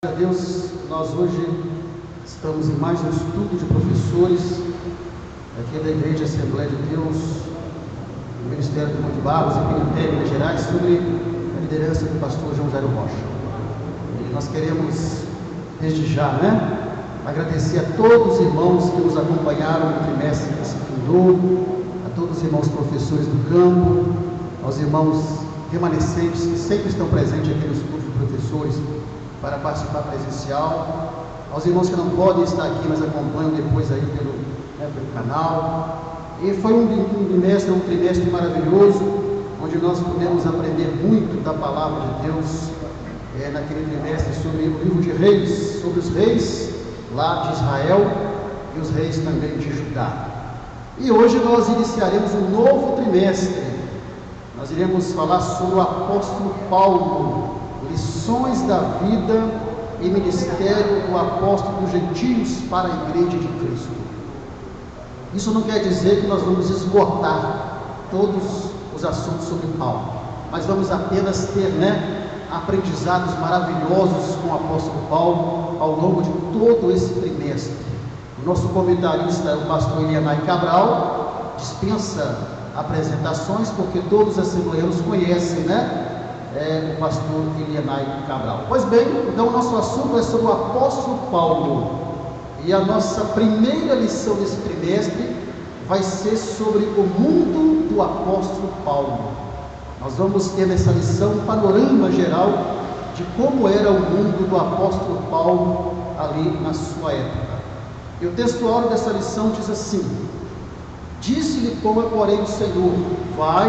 Graças a Deus, nós hoje estamos em mais um estudo de professores aqui da Igreja Assembleia de Deus, do Ministério do Monte Barros e Pimentel, Minas Gerais, sobre a liderança do pastor João Jairo Rocha. E nós queremos, desde já, agradecer a todos os irmãos que nos acompanharam no trimestre que se findou, a todos os irmãos professores do campo, aos irmãos remanescentes que sempre estão presentes aqui no estudo de professores para participar presencial, aos irmãos que não podem estar aqui, mas acompanham depois aí pelo canal. E foi um trimestre maravilhoso, onde nós pudemos aprender muito da palavra de Deus, naquele trimestre sobre o livro de Reis, sobre os reis lá de Israel e os reis também de Judá. E hoje nós iniciaremos um novo trimestre. Nós iremos falar sobre o apóstolo Paulo, lições da vida e ministério do apóstolo dos gentios para a igreja de Cristo. Isso não quer dizer que nós vamos esgotar todos os assuntos sobre Paulo, mas vamos apenas ter aprendizados maravilhosos com o apóstolo Paulo ao longo de todo esse trimestre. O nosso comentarista é o pastor Elianai Cabral, dispensa apresentações, porque todos os assembleanos conhecem, o pastor Elianai Cabral. Pois bem, então o nosso assunto é sobre o apóstolo Paulo, e a nossa primeira lição desse trimestre vai ser sobre o mundo do apóstolo Paulo. Nós vamos ter nessa lição um panorama geral de como era o mundo do apóstolo Paulo ali na sua época. E o textuário dessa lição diz assim: disse-lhe, porém, o Senhor: vai,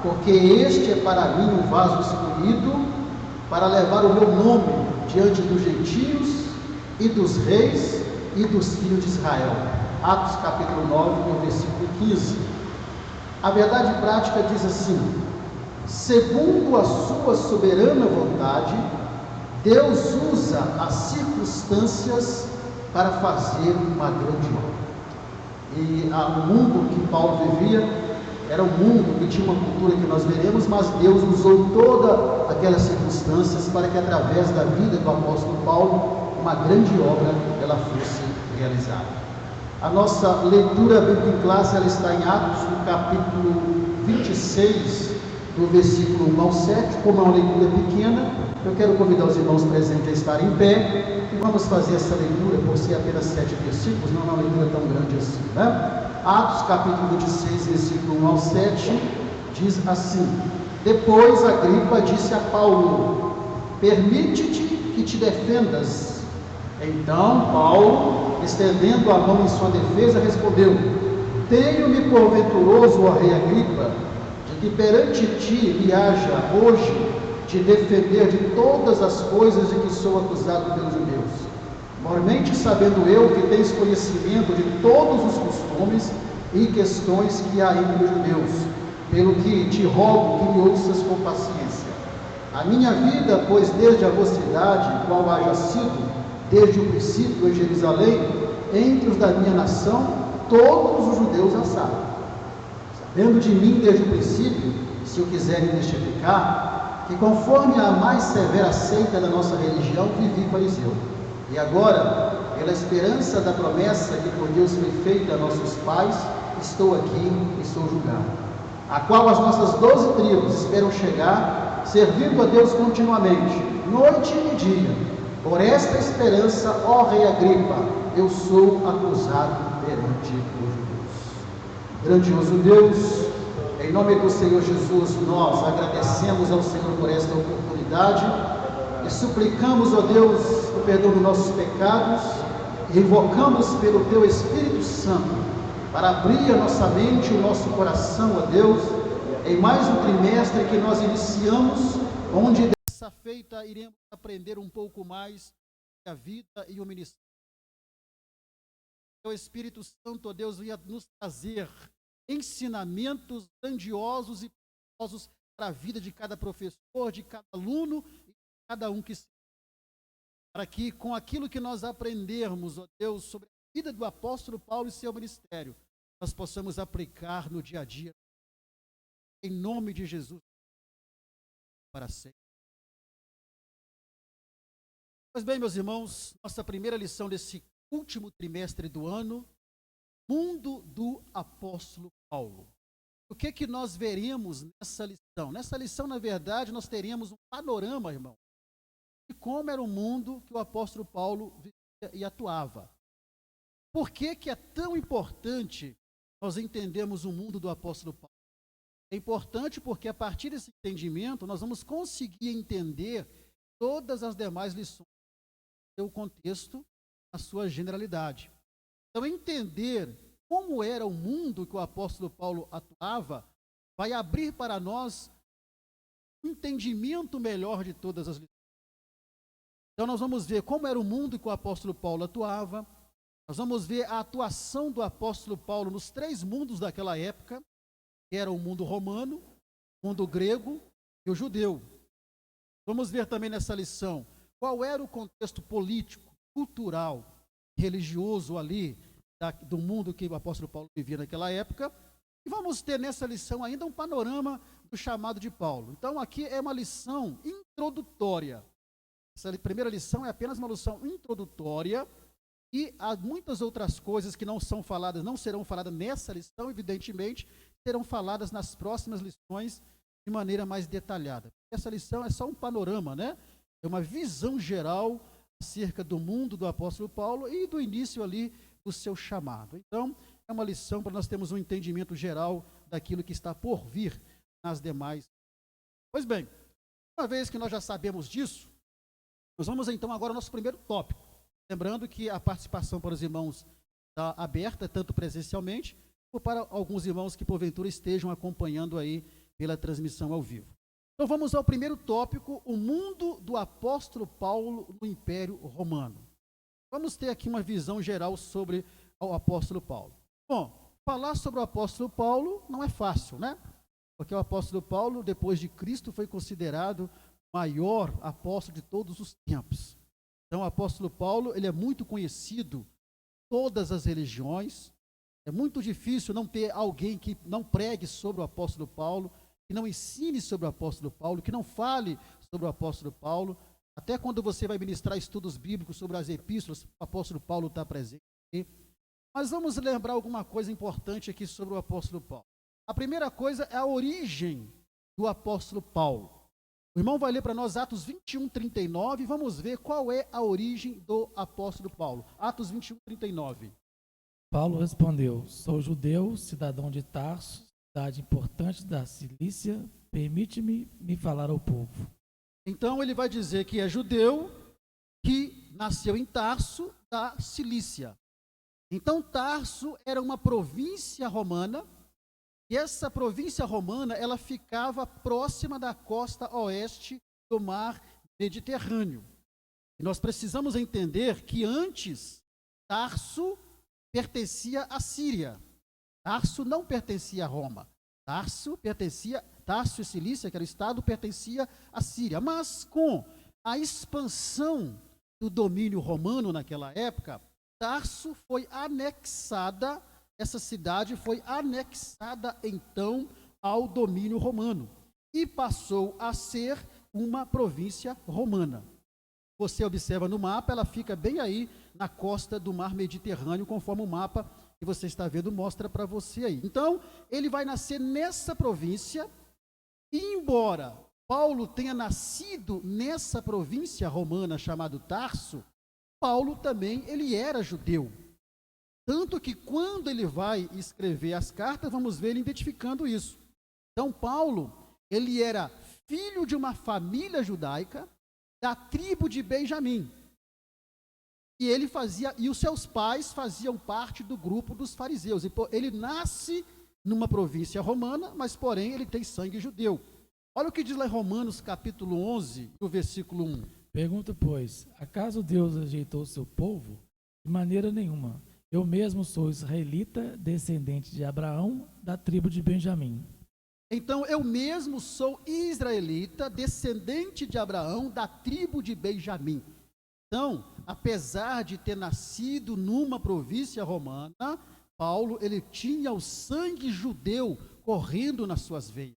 porque este é para mim um vaso escolhido para levar o meu nome diante dos gentios e dos reis e dos filhos de Israel. Atos capítulo 9, no versículo 15. A verdade prática diz assim: segundo a sua soberana vontade, Deus usa as circunstâncias para fazer uma grande obra. E o mundo que Paulo vivia era um mundo que tinha uma cultura que nós veremos, mas Deus usou todas aquelas circunstâncias para que através da vida do apóstolo Paulo, uma grande obra ela fosse realizada. A nossa leitura bíblica em classe ela está em Atos, no capítulo 26, do versículo 1 ao 7, como é uma leitura pequena, eu quero convidar os irmãos presentes a estarem em pé, e vamos fazer essa leitura, por ser apenas 7 versículos, não é uma leitura tão grande assim, né? Atos, capítulo 26, versículo 1 ao 7, diz assim: Depois Agripa disse a Paulo: Permite-te que te defendas. Então Paulo, estendendo a mão em sua defesa, respondeu: Tenho-me por venturoso, ó rei Agripa, de que perante ti me haja hoje de defender de todas as coisas de que sou acusado pelos judeus, mormente sabendo eu que tens conhecimento de todos os costumes e questões que há entre os judeus, pelo que te rogo que me ouças com paciência. A minha vida, pois desde a mocidade, qual haja sido, desde o princípio em Jerusalém, entre os da minha nação, todos os judeus a sabem. Sabendo de mim desde o princípio, se o quiserem testificar, que conforme a mais severa seita da nossa religião, vivi fariseu. E agora, pela esperança da promessa que por Deus foi feita a nossos pais, estou aqui e sou julgado, a qual as nossas 12 tribos esperam chegar, servindo a Deus continuamente, noite e dia. Por esta esperança, ó rei Agripa, eu sou acusado perante os judeus. Grandioso Deus, em nome do Senhor Jesus, nós agradecemos ao Senhor por esta oportunidade e suplicamos, ó Deus, o perdão dos nossos pecados e invocamos pelo Teu Espírito Santo para abrir a nossa mente e o nosso coração, ó Deus, em mais um trimestre que nós iniciamos, onde dessa feita iremos aprender um pouco mais a vida e o ministério. O Espírito Santo, ó Deus, venha nos trazer ensinamentos grandiosos e poderosos para a vida de cada professor, de cada aluno e de cada um que se... Para que com aquilo que nós aprendermos, ó Deus, sobre a vida do apóstolo Paulo e seu ministério, nós possamos aplicar no dia a dia, em nome de Jesus, para sempre. Pois bem, meus irmãos, nossa primeira lição desse último trimestre do ano, mundo do apóstolo Paulo. O que que nós veremos nessa lição? Nessa lição, na verdade, nós teremos um panorama, irmão, de como era o mundo que o apóstolo Paulo vivia e atuava. Por que que é tão importante nós entendermos o mundo do apóstolo Paulo? É importante porque a partir desse entendimento nós vamos conseguir entender todas as demais lições, seu contexto, a sua generalidade. Então, entender como era o mundo que o apóstolo Paulo atuava, vai abrir para nós um entendimento melhor de todas as lições. Então, nós vamos ver como era o mundo que o apóstolo Paulo atuava, nós vamos ver a atuação do apóstolo Paulo nos 3 mundos daquela época, que era o mundo romano, o mundo grego e o judeu. Vamos ver também nessa lição qual era o contexto político, cultural, religioso ali, do mundo que o apóstolo Paulo vivia naquela época, e vamos ter nessa lição ainda um panorama do chamado de Paulo. Então aqui é uma lição introdutória. Essa primeira lição é apenas uma lição introdutória, e há muitas outras coisas que não são faladas, não serão faladas nessa lição, evidentemente, serão faladas nas próximas lições de maneira mais detalhada. Essa lição é só um panorama, né? É uma visão geral acerca do mundo do apóstolo Paulo e do início ali do seu chamado. Então, é uma lição para nós termos um entendimento geral daquilo que está por vir nas demais. Pois bem, uma vez que nós já sabemos disso, nós vamos então agora ao nosso primeiro tópico. Lembrando que a participação para os irmãos está aberta, tanto presencialmente, ou para alguns irmãos que porventura estejam acompanhando aí pela transmissão ao vivo. Então vamos ao primeiro tópico, o mundo do apóstolo Paulo no Império Romano. Vamos ter aqui uma visão geral sobre o apóstolo Paulo. Bom, falar sobre o apóstolo Paulo não é fácil, né? Porque o apóstolo Paulo, depois de Cristo, foi considerado o maior apóstolo de todos os tempos. Então, o apóstolo Paulo, ele é muito conhecido em todas as religiões. É muito difícil não ter alguém que não pregue sobre o apóstolo Paulo, que não ensine sobre o apóstolo Paulo, que não fale sobre o apóstolo Paulo. Até quando você vai ministrar estudos bíblicos sobre as epístolas, o apóstolo Paulo está presente. Mas vamos lembrar alguma coisa importante aqui sobre o apóstolo Paulo. A primeira coisa é a origem do apóstolo Paulo. O irmão vai ler para nós Atos 21, 39, e vamos ver qual é a origem do apóstolo Paulo. Atos 21, 39. Paulo respondeu: sou judeu, cidadão de Tarso, cidade importante da Cilícia, permite-me me falar ao povo. Então ele vai dizer que é judeu, que nasceu em Tarso, da Cilícia. Então Tarso era uma província romana, e essa província romana, ela ficava próxima da costa oeste do mar Mediterrâneo. E nós precisamos entender que antes Tarso pertencia à Síria. Tarso não pertencia a Roma. Tarso e Cilícia, que era o estado, pertencia à Síria. Mas com a expansão do domínio romano naquela época, Tarso foi anexada, essa cidade foi anexada então ao domínio romano e passou a ser uma província romana. Você observa no mapa, ela fica bem aí na costa do mar Mediterrâneo, conforme o mapa que você está vendo mostra para você aí. Então, ele vai nascer nessa província, e embora Paulo tenha nascido nessa província romana chamada Tarso, Paulo também, ele era judeu. Tanto que quando ele vai escrever as cartas, vamos ver ele identificando isso. Então, Paulo, ele era filho de uma família judaica da tribo de Benjamim. E os seus pais faziam parte do grupo dos fariseus. Ele nasce numa província romana, mas porém ele tem sangue judeu. Olha o que diz lá em Romanos capítulo 11, no versículo 1. Pergunto, pois, acaso Deus rejeitou o seu povo? De maneira nenhuma. Eu mesmo sou israelita, descendente de Abraão, da tribo de Benjamim. Então, eu mesmo sou israelita, descendente de Abraão, da tribo de Benjamim. Então, apesar de ter nascido numa província romana, Paulo, ele tinha o sangue judeu correndo nas suas veias.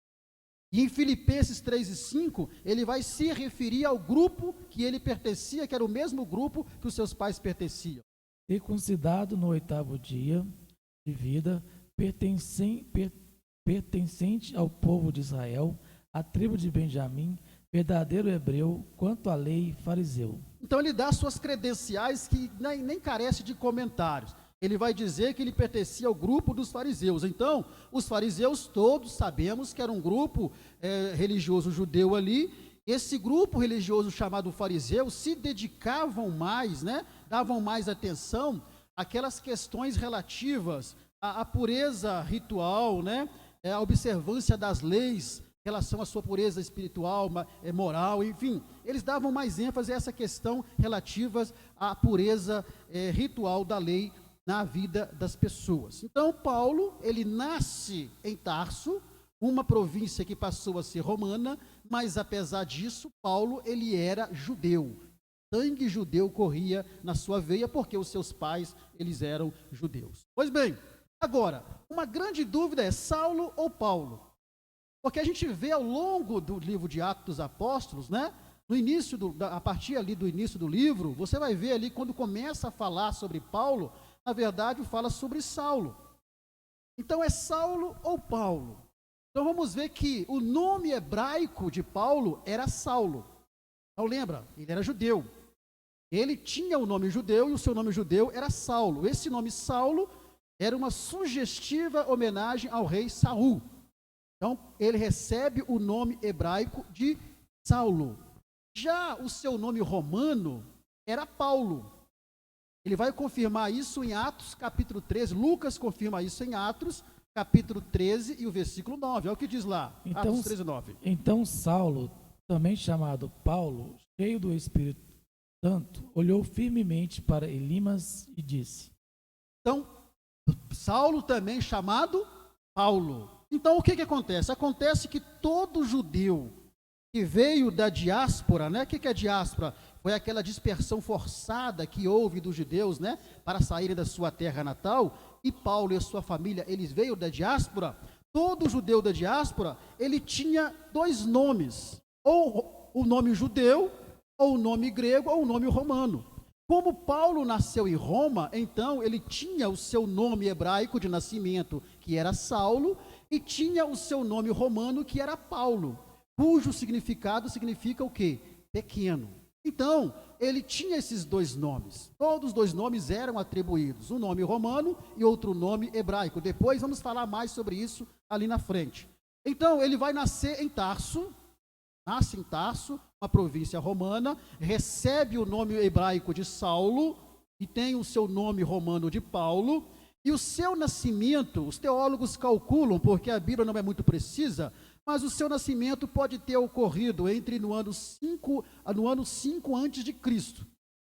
E em Filipenses 3 e 5, ele vai se referir ao grupo que ele pertencia, que era o mesmo grupo que os seus pais pertenciam. Circuncidado no 8º dia de vida, pertencente ao povo de Israel, à tribo de Benjamim, verdadeiro hebreu, quanto à lei, fariseu. Então ele dá suas credenciais que nem carece de comentários. Ele vai dizer que ele pertencia ao grupo dos fariseus. Então, os fariseus todos sabemos que era um grupo religioso judeu ali. Esse grupo religioso chamado fariseu se dedicavam mais, davam mais atenção àquelas questões relativas à pureza ritual, à observância das leis, em relação à sua pureza espiritual, moral, enfim. Eles davam mais ênfase a essa questão relativa à pureza ritual da lei na vida das pessoas. Então, Paulo, ele nasce em Tarso, uma província que passou a ser romana, mas apesar disso, Paulo, ele era judeu. Sangue judeu corria na sua veia, porque os seus pais, eles eram judeus. Pois bem, agora, uma grande dúvida é Saulo ou Paulo? Porque a gente vê ao longo do livro de Atos dos Apóstolos, no início, a partir ali do início do livro, você vai ver ali, quando começa a falar sobre Paulo, na verdade, fala sobre Saulo. Então, é Saulo ou Paulo? Então, vamos ver que o nome hebraico de Paulo era Saulo. Então, lembra, ele era judeu. Ele tinha o nome judeu e o seu nome judeu era Saulo. Esse nome Saulo era uma sugestiva homenagem ao rei Saul. Então, ele recebe o nome hebraico de Saulo. Já o seu nome romano era Paulo. Ele vai confirmar isso em Atos capítulo 13. Lucas confirma isso em Atos capítulo 13 e o versículo 9. Olha o que diz lá, Atos 13, 9. Então Saulo, também chamado Paulo, cheio do Espírito Santo, olhou firmemente para Elimas e disse. Então, Saulo também chamado Paulo. Então, o que acontece? Acontece que todo judeu que veio da diáspora, né? O que é diáspora? Foi aquela dispersão forçada que houve dos judeus, né? Para saírem da sua terra natal. E Paulo e a sua família, eles veio da diáspora. Todo judeu da diáspora, ele tinha dois nomes. Ou o nome judeu, ou o nome grego, ou o nome romano. Como Paulo nasceu em Roma, então ele tinha o seu nome hebraico de nascimento, que era Saulo, e tinha o seu nome romano, que era Paulo, cujo significado significa o quê? Pequeno. Então, ele tinha esses dois nomes. Todos os dois nomes eram atribuídos, um nome romano e outro nome hebraico. Depois vamos falar mais sobre isso ali na frente. Então, ele vai nascer em Tarso, nasce em Tarso, uma província romana, recebe o nome hebraico de Saulo e tem o seu nome romano de Paulo, e o seu nascimento, os teólogos calculam, porque a Bíblia não é muito precisa, mas o seu nascimento pode ter ocorrido no ano 5 antes de Cristo.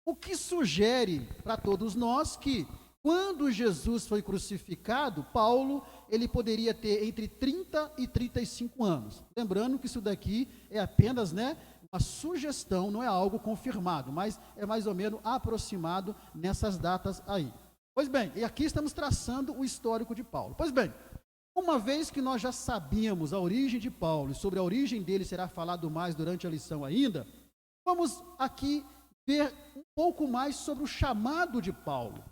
O que sugere para todos nós que, quando Jesus foi crucificado, Paulo, ele poderia ter entre 30 e 35 anos. Lembrando que isso daqui é apenas, né, uma sugestão, não é algo confirmado, mas é mais ou menos aproximado nessas datas aí. Pois bem, e aqui estamos traçando o histórico de Paulo. Pois bem, uma vez que nós já sabíamos a origem de Paulo, e sobre a origem dele será falado mais durante a lição ainda, vamos aqui ver um pouco mais sobre o chamado de Paulo.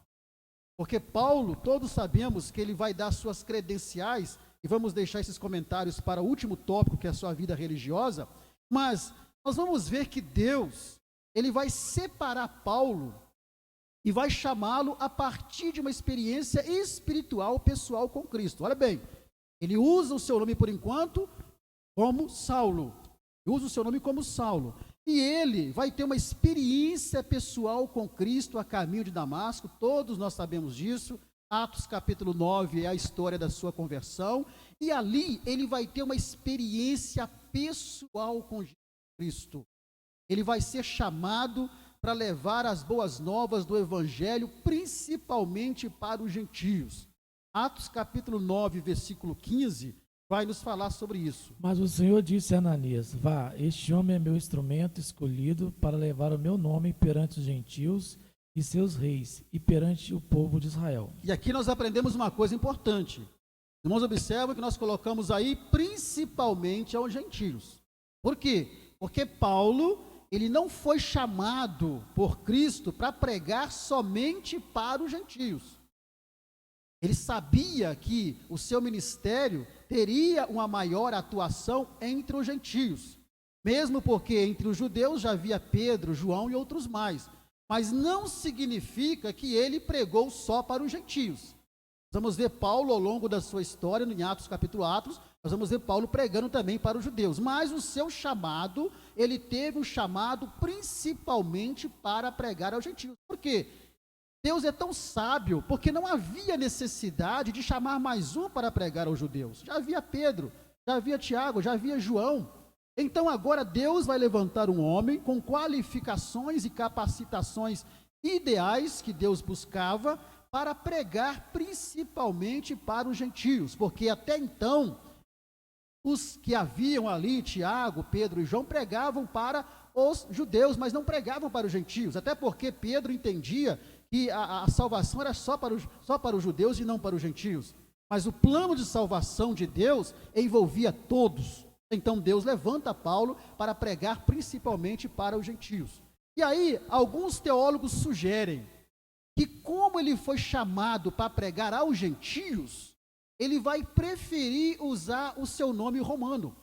Porque Paulo, todos sabemos que ele vai dar suas credenciais, e vamos deixar esses comentários para o último tópico, que é a sua vida religiosa, mas nós vamos ver que Deus, ele vai separar Paulo e vai chamá-lo a partir de uma experiência espiritual pessoal com Cristo. Olha bem, ele usa o seu nome por enquanto como Saulo, e ele vai ter uma experiência pessoal com Cristo a caminho de Damasco. Todos nós sabemos disso. Atos capítulo 9 é a história da sua conversão, e ali ele vai ter uma experiência pessoal com Cristo. Ele vai ser chamado para levar as boas novas do Evangelho, principalmente para os gentios. Atos capítulo 9, versículo 15, vai nos falar sobre isso. Mas o Senhor disse a Ananias: vá, este homem é meu instrumento escolhido para levar o meu nome perante os gentios e seus reis, e perante o povo de Israel. E aqui nós aprendemos uma coisa importante. Irmãos, observam que nós colocamos aí principalmente aos gentios. Por quê? Porque Paulo, ele não foi chamado por Cristo para pregar somente para os gentios. Ele sabia que o seu ministério teria uma maior atuação entre os gentios, mesmo porque entre os judeus já havia Pedro, João e outros mais, mas não significa que ele pregou só para os gentios. Vamos ver Paulo ao longo da sua história, em Atos capítulo Atos, nós vamos ver Paulo pregando também para os judeus, mas o seu chamado, ele teve um chamado principalmente para pregar aos gentios. Por quê? Deus é tão sábio, porque não havia necessidade de chamar mais um para pregar aos judeus. Já havia Pedro, já havia Tiago, já havia João. Então agora Deus vai levantar um homem com qualificações e capacitações ideais que Deus buscava para pregar principalmente para os gentios, porque até então os que haviam ali, Tiago, Pedro e João, pregavam para os judeus, mas não pregavam para os gentios, até porque Pedro entendia que a salvação era só para os judeus e não para os gentios. Mas o plano de salvação de Deus envolvia todos. Então Deus levanta Paulo para pregar principalmente para os gentios. E aí, alguns teólogos sugerem que, como ele foi chamado para pregar aos gentios, ele vai preferir usar o seu nome romano.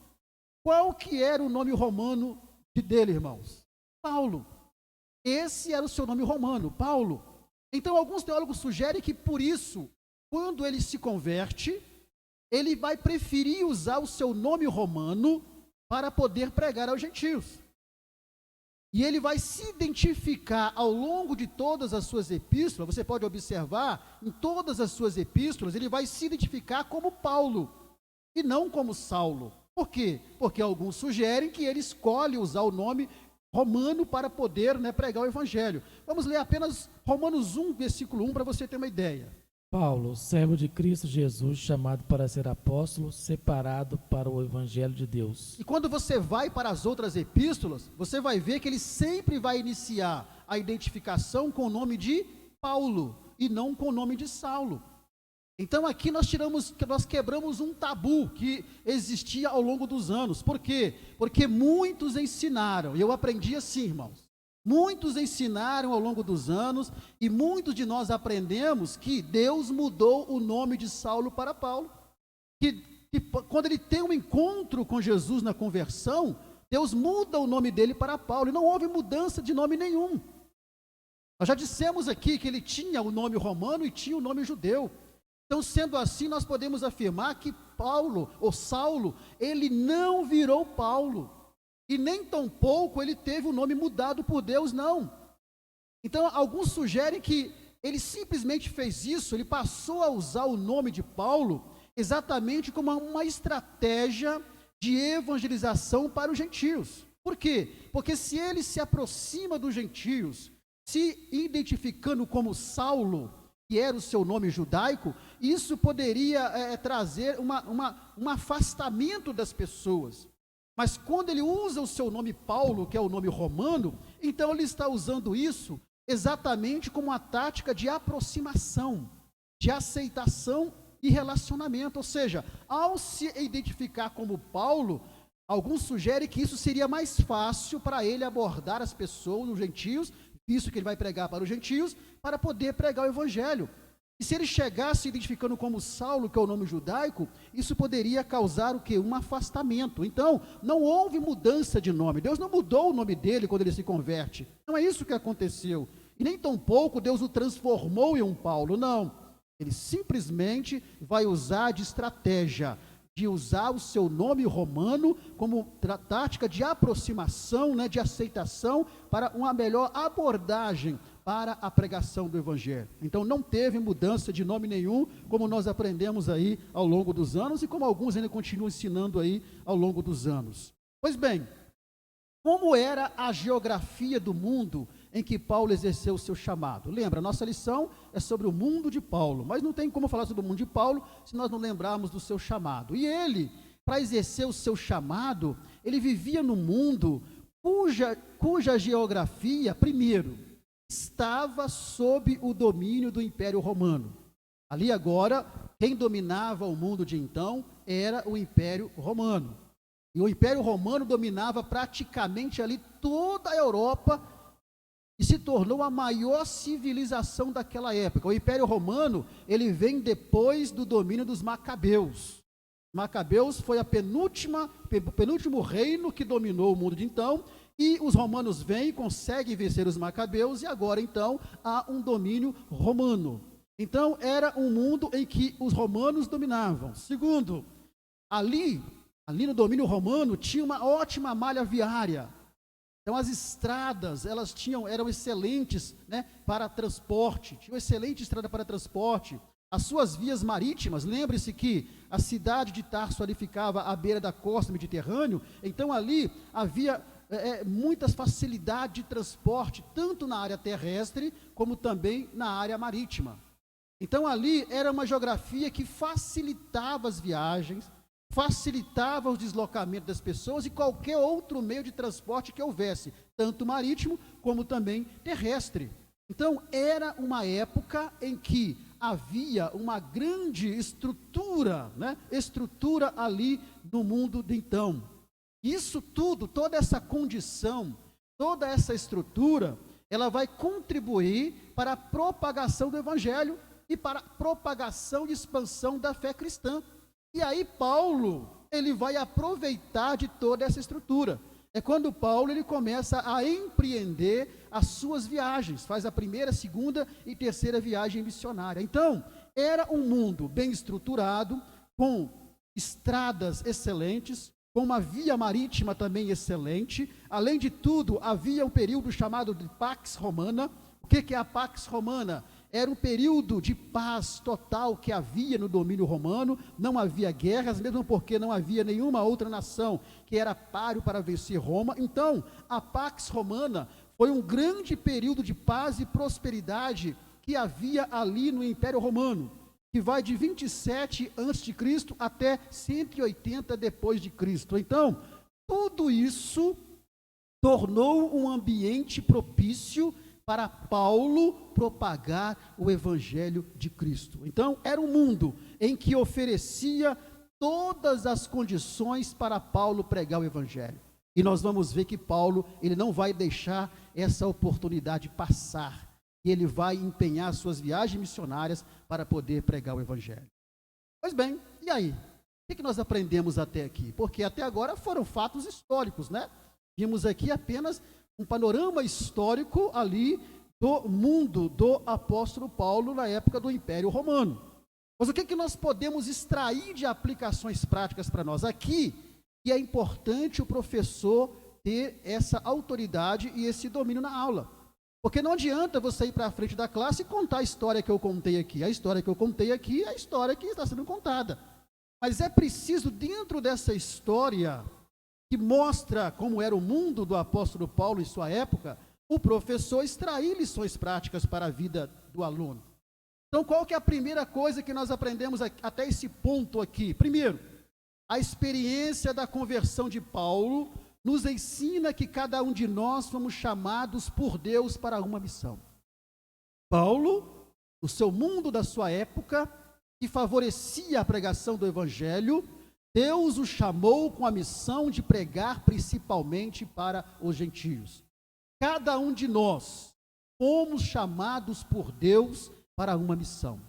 Qual que era o nome romano dele, irmãos? Paulo. Esse era o seu nome romano, Paulo. Então, alguns teólogos sugerem que, por isso, quando ele se converte, ele vai preferir usar o seu nome romano para poder pregar aos gentios. E ele vai se identificar ao longo de todas as suas epístolas. Você pode observar, em todas as suas epístolas, ele vai se identificar como Paulo e não como Saulo. Por quê? Porque alguns sugerem que ele escolhe usar o nome romano para poder, pregar o evangelho. Vamos ler apenas Romanos 1, versículo 1, para você ter uma ideia. Paulo, servo de Cristo Jesus, chamado para ser apóstolo, separado para o evangelho de Deus. E quando você vai para as outras epístolas, você vai ver que ele sempre vai iniciar a identificação com o nome de Paulo e não com o nome de Saulo. Então aqui nós quebramos um tabu que existia ao longo dos anos. Por quê? Porque muitos ensinaram, e eu aprendi assim, irmãos. Muitos ensinaram ao longo dos anos, e muitos de nós aprendemos que Deus mudou o nome de Saulo para Paulo. Que quando ele tem um encontro com Jesus na conversão, Deus muda o nome dele para Paulo, e não houve mudança de nome nenhum. Nós já dissemos aqui que ele tinha o nome romano e tinha o nome judeu. Então, sendo assim, nós podemos afirmar que Paulo, ou Saulo, ele não virou Paulo. E nem tampouco ele teve o nome mudado por Deus, não. Então, alguns sugerem que ele simplesmente fez isso, ele passou a usar o nome de Paulo exatamente como uma estratégia de evangelização para os gentios. Por quê? Porque se ele se aproxima dos gentios, se identificando como Saulo, que era o seu nome judaico, isso poderia trazer um afastamento das pessoas. Mas quando ele usa o seu nome Paulo, que é o nome romano, então ele está usando isso exatamente como uma tática de aproximação, de aceitação e relacionamento. Ou seja, ao se identificar como Paulo, alguns sugerem que isso seria mais fácil para ele abordar as pessoas, os gentios, visto que ele vai pregar para os gentios, para poder pregar o evangelho. E se ele chegasse identificando como Saulo, que é o nome judaico, isso poderia causar o quê? Um afastamento. Então, não houve mudança de nome. Deus não mudou o nome dele quando ele se converte. Não é isso que aconteceu. E nem tampouco Deus o transformou em um Paulo, não. Ele simplesmente vai usar de estratégia, de usar o seu nome romano como tática de aproximação, de aceitação, para uma melhor abordagem para a pregação do evangelho. Então não teve mudança de nome nenhum, como nós aprendemos aí ao longo dos anos, e como alguns ainda continuam ensinando aí ao longo dos anos. Pois bem, como era a geografia do mundo em que Paulo exerceu o seu chamado? Lembra, nossa lição é sobre o mundo de Paulo, mas não tem como falar sobre o mundo de Paulo se nós não lembrarmos do seu chamado. E ele, para exercer o seu chamado, ele vivia num mundo cuja geografia, primeiro, estava sob o domínio do Império Romano. Ali agora, quem dominava o mundo de então era o Império Romano. E o Império Romano dominava praticamente ali toda a Europa e se tornou a maior civilização daquela época. O Império Romano, ele vem depois do domínio dos Macabeus. Macabeus foi o penúltimo reino que dominou o mundo de então, e os romanos vêm e conseguem vencer os Macabeus, e agora então há um domínio romano. Então era um mundo em que os romanos dominavam. Segundo, ali no domínio romano tinha uma ótima malha viária. Então as estradas, eram excelentes, para transporte, tinha uma excelente estrada para transporte. As suas vias marítimas, lembre-se que a cidade de Tarso ali ficava à beira da costa do Mediterrâneo, então ali havia muitas facilidades de transporte, tanto na área terrestre, como também na área marítima. Então ali era uma geografia que facilitava as viagens, facilitava o deslocamento das pessoas e qualquer outro meio de transporte que houvesse, tanto marítimo como também terrestre. Então era uma época em que havia uma grande estrutura ali no mundo de então. Isso tudo, toda essa condição, toda essa estrutura, ela vai contribuir para a propagação do evangelho e para a propagação e expansão da fé cristã. E aí Paulo, ele vai aproveitar de toda essa estrutura. É quando Paulo ele começa a empreender as suas viagens, faz a primeira, segunda e terceira viagem missionária. Então, era um mundo bem estruturado, com estradas excelentes, com uma via marítima também excelente. Além de tudo, havia um período chamado de Pax Romana. O que é a Pax Romana? Era um período de paz total que havia no domínio romano, não havia guerras, mesmo porque não havia nenhuma outra nação que era páreo para vencer Roma. Então, a Pax Romana foi um grande período de paz e prosperidade que havia ali no Império Romano. que vai de 27 a.C. até 180 depois de Cristo. Então, tudo isso tornou um ambiente propício para Paulo propagar o evangelho de Cristo. Então, era um mundo em que oferecia todas as condições para Paulo pregar o evangelho. E nós vamos ver que Paulo, ele não vai deixar essa oportunidade passar. E ele vai empenhar suas viagens missionárias para poder pregar o evangelho. Pois bem, e aí? O que nós aprendemos até aqui? Porque até agora foram fatos históricos, né? Vimos aqui apenas um panorama histórico ali do mundo do apóstolo Paulo na época do Império Romano. Mas o que nós podemos extrair de aplicações práticas para nós aqui? Que é importante o professor ter essa autoridade e esse domínio na aula. Porque não adianta você ir para a frente da classe e contar a história que eu contei aqui. A história que eu contei aqui é a história que está sendo contada. Mas é preciso, dentro dessa história, que mostra como era o mundo do apóstolo Paulo em sua época, o professor extrair lições práticas para a vida do aluno. Então, qual que é a primeira coisa que nós aprendemos até esse ponto aqui? Primeiro, a experiência da conversão de Paulo nos ensina que cada um de nós fomos chamados por Deus para uma missão. Paulo, o seu mundo da sua época, que favorecia a pregação do evangelho, Deus o chamou com a missão de pregar principalmente para os gentios. Cada um de nós fomos chamados por Deus para uma missão.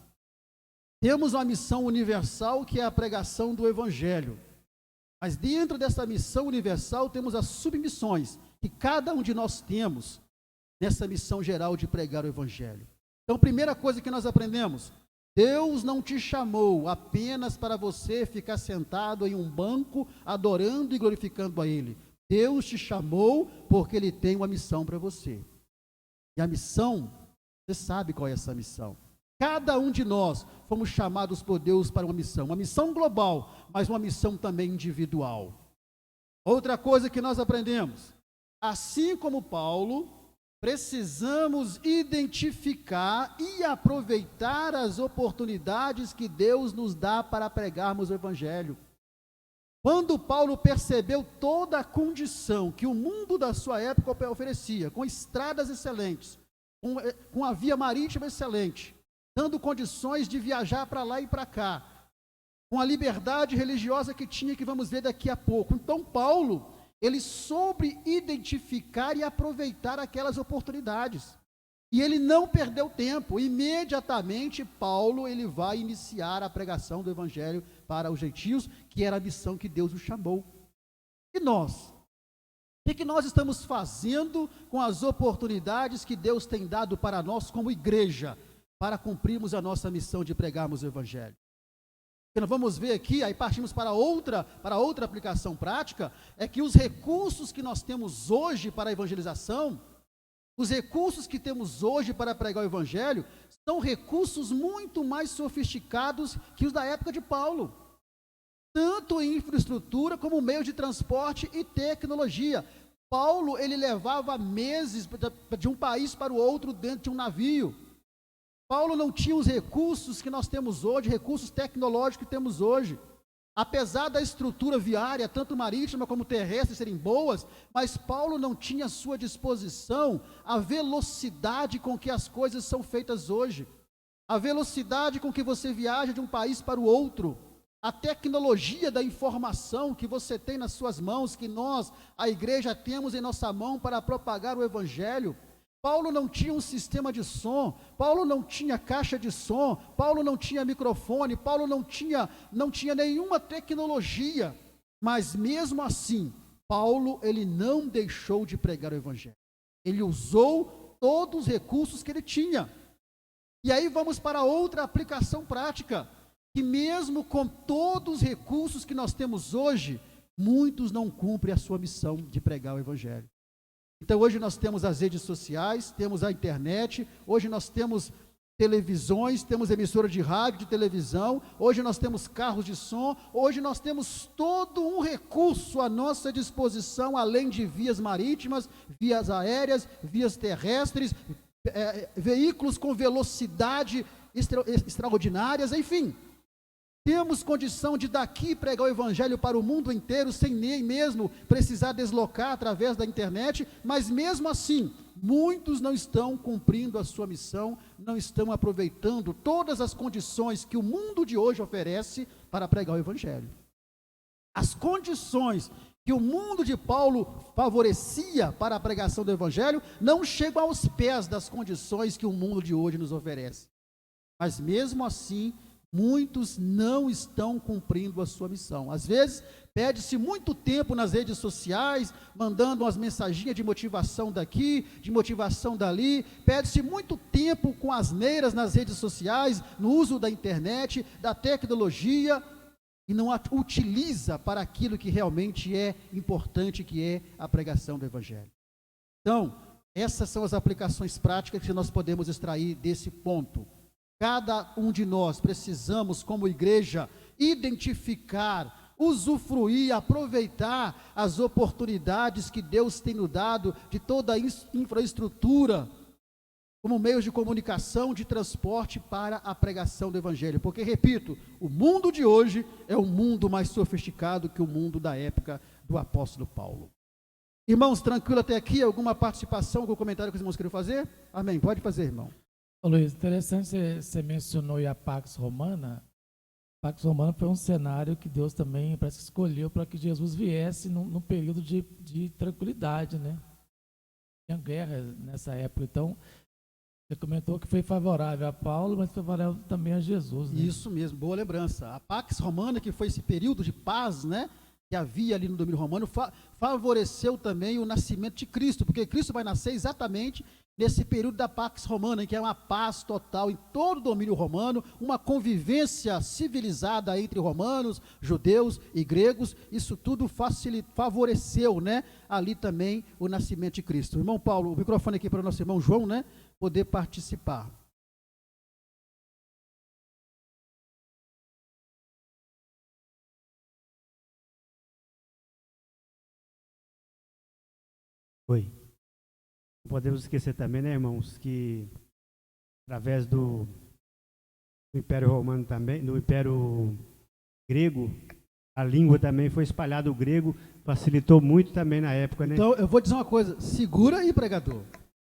Temos uma missão universal que é a pregação do evangelho. Mas dentro dessa missão universal temos as submissões que cada um de nós temos nessa missão geral de pregar o evangelho. Então, primeira coisa que nós aprendemos: Deus não te chamou apenas para você ficar sentado em um banco adorando e glorificando a Ele. Deus te chamou porque Ele tem uma missão para você. E a missão, você sabe qual é essa missão. Cada um de nós fomos chamados por Deus para uma missão global, mas uma missão também individual. Outra coisa que nós aprendemos: assim como Paulo, precisamos identificar e aproveitar as oportunidades que Deus nos dá para pregarmos o evangelho. Quando Paulo percebeu toda a condição que o mundo da sua época oferecia, com estradas excelentes, com a via marítima excelente, dando condições de viajar para lá e para cá, com a liberdade religiosa que tinha, que vamos ver daqui a pouco. Então Paulo, ele soube identificar e aproveitar aquelas oportunidades. E ele não perdeu tempo. Imediatamente Paulo, ele vai iniciar a pregação do evangelho para os gentios, que era a missão que Deus o chamou. E nós? O que nós estamos fazendo com as oportunidades que Deus tem dado para nós como igreja, para cumprirmos a nossa missão de pregarmos o evangelho? Que nós vamos ver aqui, aí partimos para outra aplicação prática, é que os recursos que nós temos hoje para a evangelização, os recursos que temos hoje para pregar o evangelho, são recursos muito mais sofisticados que os da época de Paulo, tanto em infraestrutura como meio de transporte e tecnologia. Paulo, ele levava meses de um país para o outro dentro de um navio. Paulo não tinha os recursos que nós temos hoje, recursos tecnológicos que temos hoje. Apesar da estrutura viária, tanto marítima como terrestre, serem boas, mas Paulo não tinha à sua disposição a velocidade com que as coisas são feitas hoje, a velocidade com que você viaja de um país para o outro, a tecnologia da informação que você tem nas suas mãos, que nós, a igreja, temos em nossa mão para propagar o evangelho. Paulo não tinha um sistema de som, Paulo não tinha caixa de som, Paulo não tinha microfone, Paulo não tinha nenhuma tecnologia, mas mesmo assim, Paulo, ele não deixou de pregar o evangelho, ele usou todos os recursos que ele tinha. E aí vamos para outra aplicação prática, que mesmo com todos os recursos que nós temos hoje, muitos não cumprem a sua missão de pregar o evangelho. Então hoje nós temos as redes sociais, temos a internet, hoje nós temos televisões, temos emissora de rádio, de televisão, hoje nós temos carros de som, hoje nós temos todo um recurso à nossa disposição, além de vias marítimas, vias aéreas, vias terrestres, veículos com velocidade extraordinárias, enfim. Temos condição de daqui pregar o evangelho para o mundo inteiro, sem nem mesmo precisar deslocar através da internet, mas mesmo assim, muitos não estão cumprindo a sua missão, não estão aproveitando todas as condições que o mundo de hoje oferece para pregar o evangelho. As condições que o mundo de Paulo favorecia para a pregação do evangelho não chegam aos pés das condições que o mundo de hoje nos oferece. Mas mesmo assim, muitos não estão cumprindo a sua missão. Às vezes, perde-se muito tempo nas redes sociais, mandando umas mensaginhas de motivação daqui, de motivação dali, perde-se muito tempo com asneiras nas redes sociais, no uso da internet, da tecnologia, e não a utiliza para aquilo que realmente é importante, que é a pregação do evangelho. Então, essas são as aplicações práticas que nós podemos extrair desse ponto. Cada um de nós precisamos, como igreja, identificar, usufruir, aproveitar as oportunidades que Deus tem nos dado de toda a infraestrutura, como meios de comunicação, de transporte para a pregação do evangelho. Porque, repito, o mundo de hoje é um mundo mais sofisticado que o mundo da época do apóstolo Paulo. Irmãos, tranquilo até aqui? Alguma participação, algum comentário que os irmãos queriam fazer? Amém, pode fazer, irmão. Ô Luiz, interessante você mencionou aí a Pax Romana. A Pax Romana foi um cenário que Deus também parece que escolheu para que Jesus viesse num período de tranquilidade, né? Tinha guerra nessa época, então você comentou que foi favorável a Paulo, mas foi favorável também a Jesus, né? Isso mesmo, boa lembrança. A Pax Romana, que foi esse período de paz, né, que havia ali no domínio romano, favoreceu também o nascimento de Cristo, porque Cristo vai nascer exatamente nesse período da Pax Romana, que é uma paz total em todo o domínio romano, uma convivência civilizada entre romanos, judeus e gregos. Isso tudo favoreceu, né, ali também o nascimento de Cristo. Irmão Paulo, o microfone aqui para o nosso irmão João, né, poder participar. Oi. Não podemos esquecer também, né, irmãos, que através do Império Romano também, do Império Grego, a língua também foi espalhada, o grego facilitou muito também na época, né? Então, eu vou dizer uma coisa, segura aí, pregador.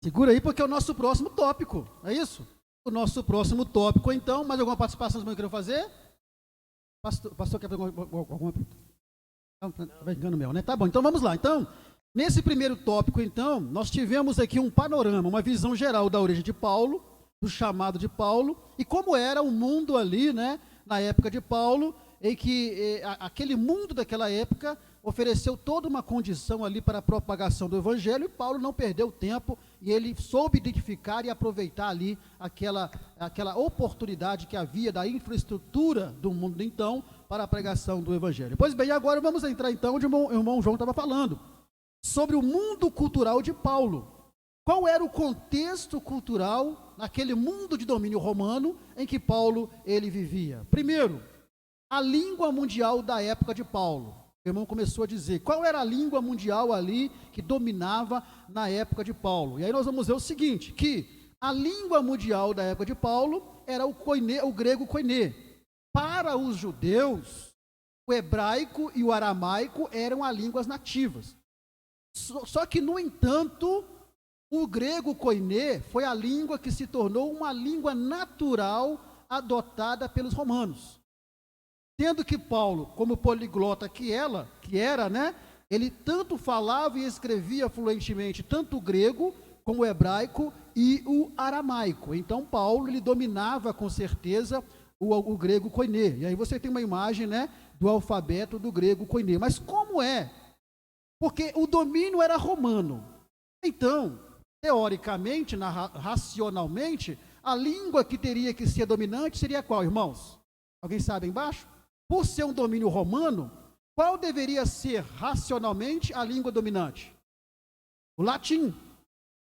Segura aí, porque é o nosso próximo tópico, é isso? O nosso próximo tópico, então, mais alguma participação que vocês queiram fazer? Pastor quer fazer alguma... Vai engano meu, né? Tá bom, então vamos lá. Então, nesse primeiro tópico, então, nós tivemos aqui um panorama, uma visão geral da origem de Paulo, do chamado de Paulo, e como era o mundo ali, né, na época de Paulo, em que aquele mundo daquela época ofereceu toda uma condição ali para a propagação do evangelho, e Paulo não perdeu tempo, e ele soube identificar e aproveitar ali aquela oportunidade que havia da infraestrutura do mundo então, para a pregação do evangelho. Pois bem, agora vamos entrar então onde o irmão João estava falando, sobre o mundo cultural de Paulo. Qual era o contexto cultural naquele mundo de domínio romano em que Paulo ele vivia? Primeiro, a língua mundial da época de Paulo. O irmão começou a dizer, qual era a língua mundial ali que dominava na época de Paulo? E aí nós vamos ver o seguinte, que a língua mundial da época de Paulo era o grego koiné. Para os judeus, o hebraico e o aramaico eram as línguas nativas. Só que, no entanto, o grego koiné foi a língua que se tornou uma língua natural adotada pelos romanos. Tendo que Paulo, como poliglota que era, né, ele tanto falava e escrevia fluentemente tanto o grego como o hebraico e o aramaico. Então Paulo ele dominava com certeza o grego koiné. E aí você tem uma imagem, né, do alfabeto do grego koiné. Mas como é? Porque o domínio era romano. Então, teoricamente, racionalmente, a língua que teria que ser dominante seria qual, irmãos? Alguém sabe embaixo? Por ser um domínio romano, qual deveria ser racionalmente a língua dominante? O latim.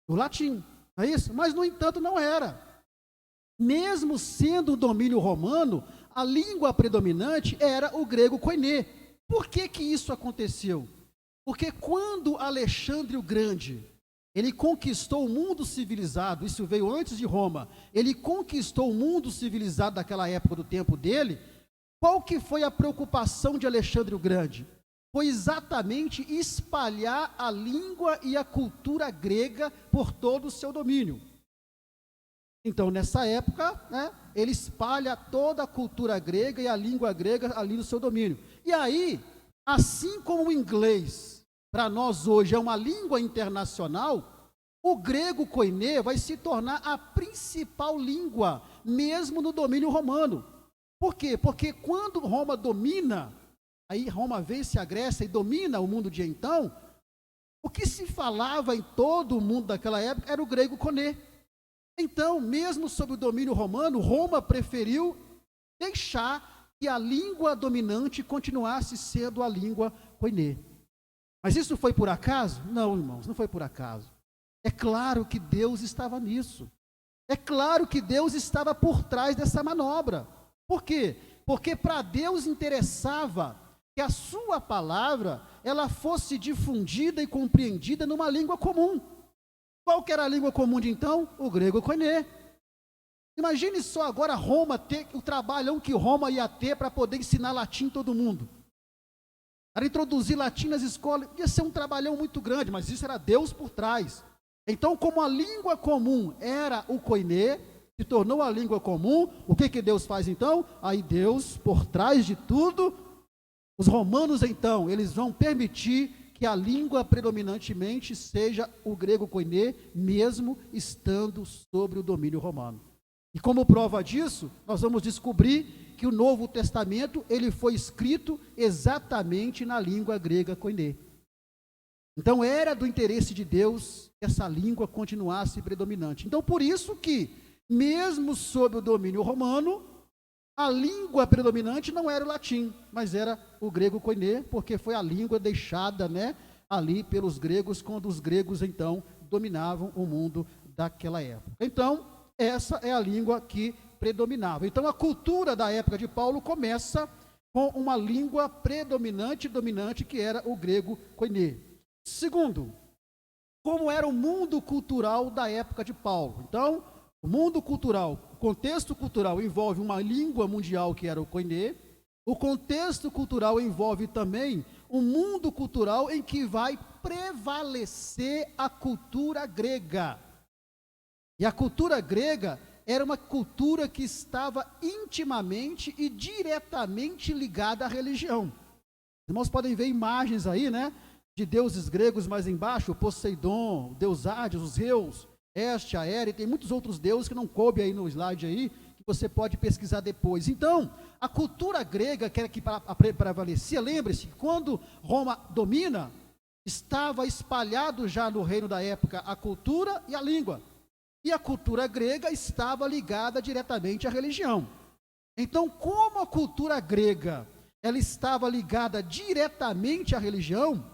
O latim, não é isso? Mas, no entanto, não era. Mesmo sendo um domínio romano, a língua predominante era o grego koiné. Por que que isso aconteceu? Porque quando Alexandre o Grande ele conquistou o mundo civilizado, isso veio antes de Roma, ele conquistou o mundo civilizado daquela época do tempo dele. Qual que foi a preocupação de Alexandre o Grande? Foi exatamente espalhar a língua e a cultura grega por todo o seu domínio. Então, nessa época, né, ele espalha toda a cultura grega e a língua grega ali no seu domínio. E aí, assim como o inglês, para nós hoje, é uma língua internacional, o grego koiné vai se tornar a principal língua, mesmo no domínio romano. Por quê? Porque quando Roma domina, aí Roma vence a Grécia e domina o mundo de então, o que se falava em todo o mundo daquela época era o grego koiné. Então, mesmo sob o domínio romano, Roma preferiu deixar que a língua dominante continuasse sendo a língua koiné. Mas isso foi por acaso? Não, irmãos, não foi por acaso. É claro que Deus estava nisso. É claro que Deus estava por trás dessa manobra. Por quê? Porque para Deus interessava que a sua palavra, ela fosse difundida e compreendida numa língua comum. Qual que era a língua comum de então? O grego koiné. Imagine só agora Roma ter o trabalhão que Roma ia ter para poder ensinar latim todo mundo. Para introduzir latim nas escolas, ia ser um trabalhão muito grande, mas isso era Deus por trás. Então, como a língua comum era o koiné, se tornou a língua comum, o que Deus faz então? Aí Deus, por trás de tudo, os romanos então, eles vão permitir que a língua predominantemente seja o grego koiné, mesmo estando sobre o domínio romano. E como prova disso, nós vamos descobrir que o Novo Testamento, ele foi escrito exatamente na língua grega koiné. Então era do interesse de Deus que essa língua continuasse predominante. Então por isso que, mesmo sob o domínio romano, a língua predominante não era o latim, mas era o grego koiné, porque foi a língua deixada, né, ali pelos gregos, quando os gregos então dominavam o mundo daquela época. Então, essa é a língua que predominava. Então, a cultura da época de Paulo começa com uma língua predominante, dominante, que era o grego koiné. Segundo, como era o mundo cultural da época de Paulo? Então, o mundo cultural, o contexto cultural envolve uma língua mundial que era o koiné. O contexto cultural envolve também um mundo cultural em que vai prevalecer a cultura grega. E a cultura grega era uma cultura que estava intimamente e diretamente ligada à religião. Os irmãos podem ver imagens aí, né, de deuses gregos mais embaixo, o Poseidon, o deus Hades, os Zeus, Este, Aére, tem muitos outros deuses que não coube aí no slide aí, que você pode pesquisar depois. Então, a cultura grega, que era que prevalecia, lembre-se, quando Roma domina, estava espalhado já no reino da época a cultura e a língua. E a cultura grega estava ligada diretamente à religião. Então, como a cultura grega, ela estava ligada diretamente à religião,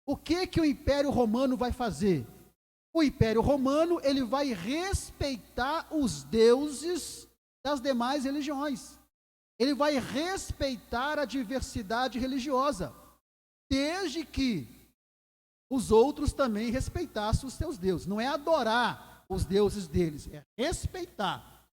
o que o Império Romano vai fazer? O Império Romano, ele vai respeitar os deuses das demais religiões. Ele vai respeitar a diversidade religiosa, desde que os outros também respeitassem os seus deuses. Não é adorar os deuses deles, é respeitar.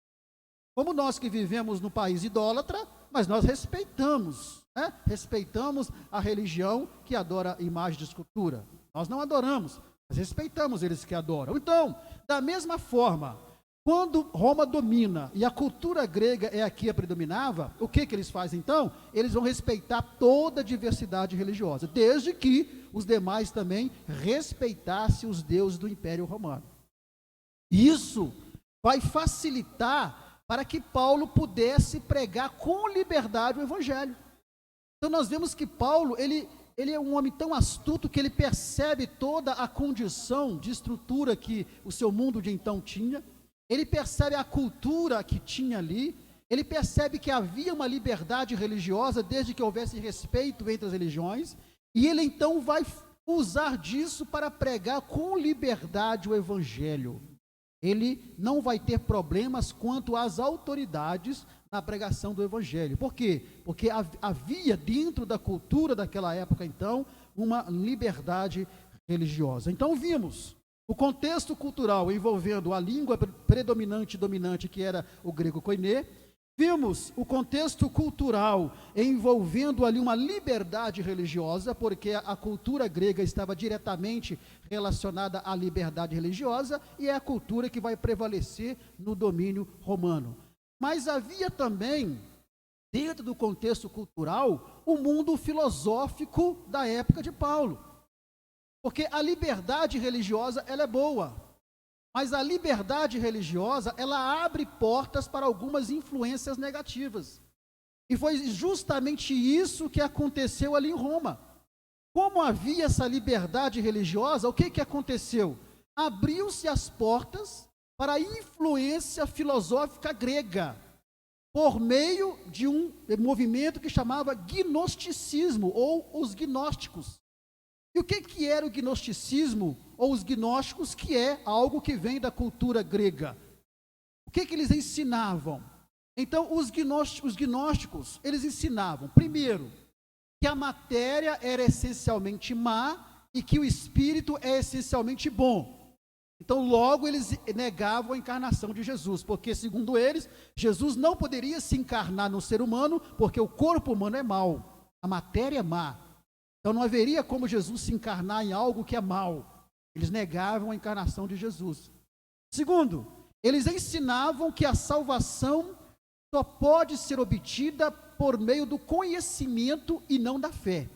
Como nós que vivemos no país idólatra, mas nós respeitamos, né? Respeitamos a religião que adora imagem de escultura. Nós não adoramos, mas respeitamos eles que adoram. Então, da mesma forma, quando Roma domina e a cultura grega é a que predominava, o que eles fazem então? Eles vão respeitar toda a diversidade religiosa, desde que os demais também respeitassem os deuses do Império Romano. Isso vai facilitar para que Paulo pudesse pregar com liberdade o Evangelho. Então nós vemos que Paulo, ele é um homem tão astuto que ele percebe toda a condição de estrutura que o seu mundo de então tinha, ele percebe a cultura que tinha ali, ele percebe que havia uma liberdade religiosa desde que houvesse respeito entre as religiões, e ele então vai usar disso para pregar com liberdade o Evangelho. Ele não vai ter problemas quanto às autoridades na pregação do Evangelho. Por quê? Porque havia dentro da cultura daquela época, então, uma liberdade religiosa. Então vimos O contexto cultural envolvendo a língua predominante e dominante, que era o grego koiné. Vimos o contexto cultural envolvendo ali uma liberdade religiosa, porque a cultura grega estava diretamente relacionada à liberdade religiosa, e é a cultura que vai prevalecer no domínio romano. Mas havia também, dentro do contexto cultural, o mundo filosófico da época de Paulo. Porque a liberdade religiosa, ela é boa, mas a liberdade religiosa, ela abre portas para algumas influências negativas. E foi justamente isso que aconteceu ali em Roma. Como havia essa liberdade religiosa, o que aconteceu? Abriu-se as portas para a influência filosófica grega, por meio de um movimento que chamava gnosticismo, ou os gnósticos. E o que era o gnosticismo, ou os gnósticos, que é algo que vem da cultura grega? O que eles ensinavam? Então, os gnósticos, eles ensinavam, primeiro, que a matéria era essencialmente má e que o espírito é essencialmente bom. Então, logo, eles negavam a encarnação de Jesus, porque, segundo eles, Jesus não poderia se encarnar no ser humano, porque o corpo humano é mau, a matéria é má. Então, não haveria como Jesus se encarnar em algo que é mau. Eles negavam a encarnação de Jesus. Segundo, eles ensinavam que a salvação só pode ser obtida por meio do conhecimento e não da fé.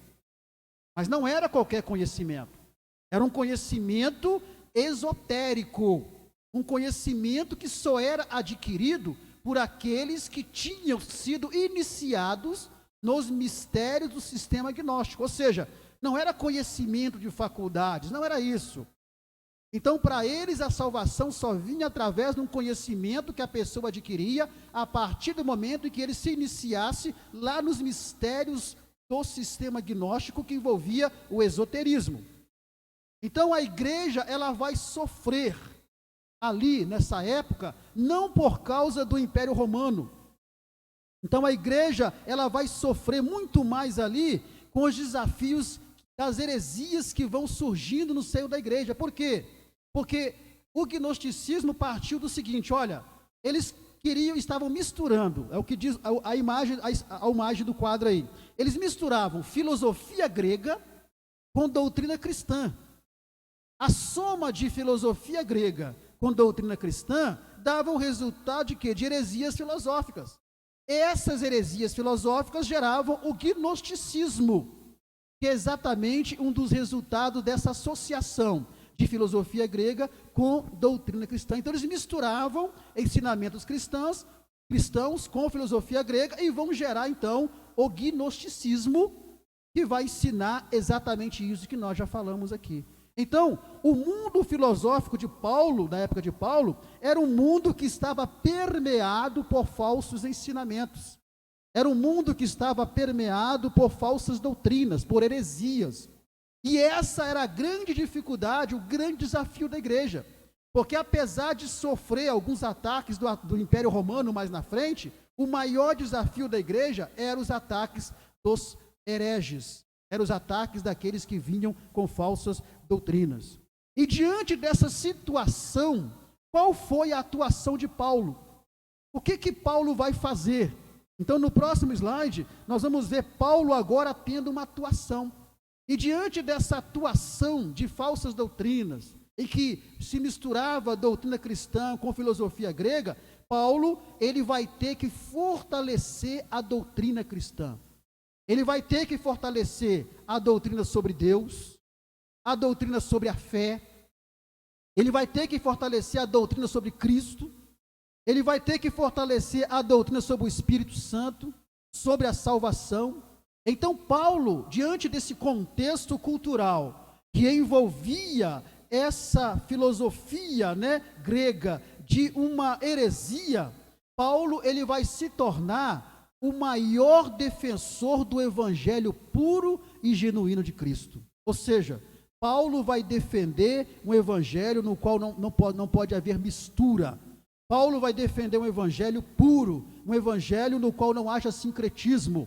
Mas não era qualquer conhecimento. Era um conhecimento esotérico, um conhecimento que só era adquirido por aqueles que tinham sido iniciados nos mistérios do sistema gnóstico. Ou seja, não era conhecimento de faculdades, não era isso. Então, para eles, a salvação só vinha através de um conhecimento que a pessoa adquiria a partir do momento em que ele se iniciasse lá nos mistérios do sistema gnóstico, que envolvia o esoterismo. Então, a igreja, ela vai sofrer ali, nessa época, não por causa do Império Romano. Então, a igreja, ela vai sofrer muito mais ali com os desafios das heresias que vão surgindo no seio da igreja. Por quê? Porque o gnosticismo partiu do seguinte: olha, eles estavam misturando, é o que diz a imagem do quadro aí. Eles misturavam filosofia grega com doutrina cristã. A soma de filosofia grega com doutrina cristã dava um resultado de quê? De heresias filosóficas. Essas heresias filosóficas geravam o gnosticismo, que é exatamente um dos resultados dessa associação de filosofia grega com doutrina cristã. Então, eles misturavam ensinamentos cristãos com filosofia grega e vão gerar, então, o gnosticismo, que vai ensinar exatamente isso que nós já falamos aqui. Então, o mundo filosófico de Paulo, da época de Paulo, era um mundo que estava permeado por falsos ensinamentos. Era um mundo que estava permeado por falsas doutrinas, por heresias. E essa era a grande dificuldade, o grande desafio da igreja. Porque apesar de sofrer alguns ataques do Império Romano mais na frente, o maior desafio da igreja eram os ataques dos hereges. Eram os ataques daqueles que vinham com falsas doutrinas. E diante dessa situação, qual foi a atuação de Paulo? O que Paulo vai fazer? Então, no próximo slide, nós vamos ver Paulo agora tendo uma atuação. E diante dessa atuação de falsas doutrinas, em que se misturava a doutrina cristã com filosofia grega, Paulo, ele vai ter que fortalecer a doutrina cristã. Ele vai ter que fortalecer a doutrina sobre Deus, a doutrina sobre a fé. Ele vai ter que fortalecer a doutrina sobre Cristo. Ele vai ter que fortalecer a doutrina sobre o Espírito Santo, sobre a salvação. Então, Paulo, diante desse contexto cultural que envolvia essa filosofia, grega de uma heresia, Paulo, ele vai se tornar o maior defensor do evangelho puro e genuíno de Cristo. Ou seja, Paulo vai defender um evangelho no qual não pode haver mistura. Paulo vai defender um evangelho puro, um evangelho no qual não haja sincretismo.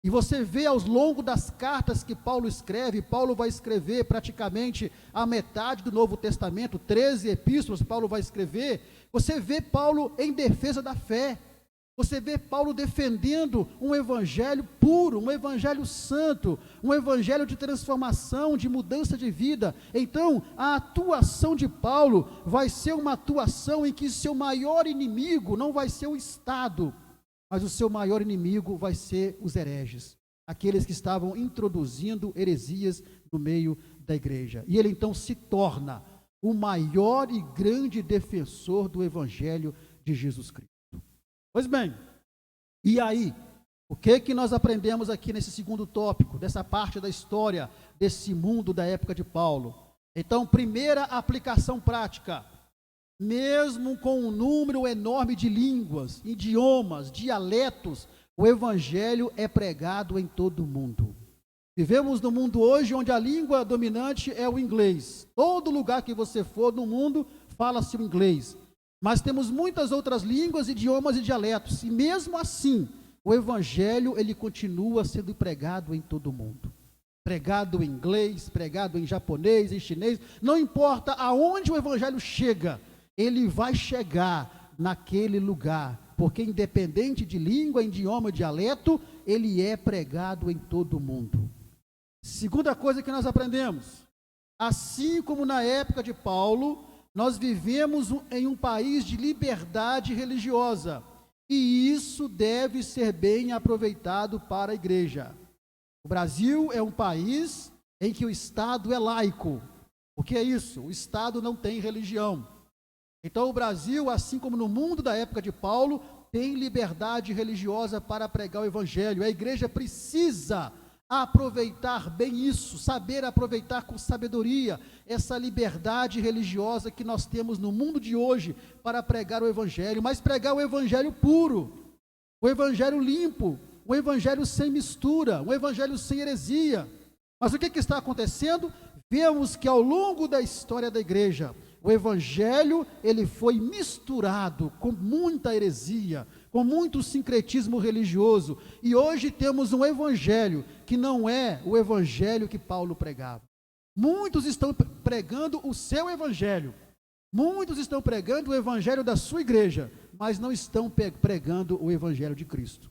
E você vê ao longo das cartas que Paulo escreve, Paulo vai escrever praticamente a metade do Novo Testamento, 13 epístolas Paulo vai escrever, você vê Paulo em defesa da fé, você vê Paulo defendendo um evangelho puro, um evangelho santo, um evangelho de transformação, de mudança de vida. Então, a atuação de Paulo vai ser uma atuação em que seu maior inimigo não vai ser o Estado, mas o seu maior inimigo vai ser os hereges, aqueles que estavam introduzindo heresias no meio da igreja. E ele então se torna o maior e grande defensor do evangelho de Jesus Cristo. Pois bem, e aí, o que nós aprendemos aqui nesse segundo tópico, dessa parte da história, desse mundo da época de Paulo? Então, primeira aplicação prática, mesmo com um número enorme de línguas, idiomas, dialetos, o evangelho é pregado em todo o mundo. Vivemos num mundo hoje onde a língua dominante é o inglês. Todo lugar que você for no mundo, fala-se o inglês. Mas temos muitas outras línguas, idiomas e dialetos, e mesmo assim, o evangelho, ele continua sendo pregado em todo o mundo. Pregado em inglês, pregado em japonês, em chinês, não importa aonde o evangelho chega, ele vai chegar naquele lugar, porque independente de língua, idioma, dialeto, ele é pregado em todo o mundo. Segunda coisa que nós aprendemos, assim como na época de Paulo, nós vivemos em um país de liberdade religiosa, e isso deve ser bem aproveitado para a igreja. O Brasil é um país em que o Estado é laico. O que é isso? O Estado não tem religião. Então o Brasil, assim como no mundo da época de Paulo, tem liberdade religiosa para pregar o evangelho. A igreja precisa aproveitar bem isso, saber aproveitar com sabedoria essa liberdade religiosa que nós temos no mundo de hoje para pregar o evangelho, mas pregar o evangelho puro, o evangelho limpo, o evangelho sem mistura, o evangelho sem heresia. Mas o que está acontecendo? Vemos que ao longo da história da igreja, o evangelho, ele foi misturado com muita heresia, com muito sincretismo religioso, e hoje temos um evangelho que não é o evangelho que Paulo pregava. Muitos estão pregando o seu evangelho, muitos estão pregando o evangelho da sua igreja, mas não estão pregando o evangelho de Cristo.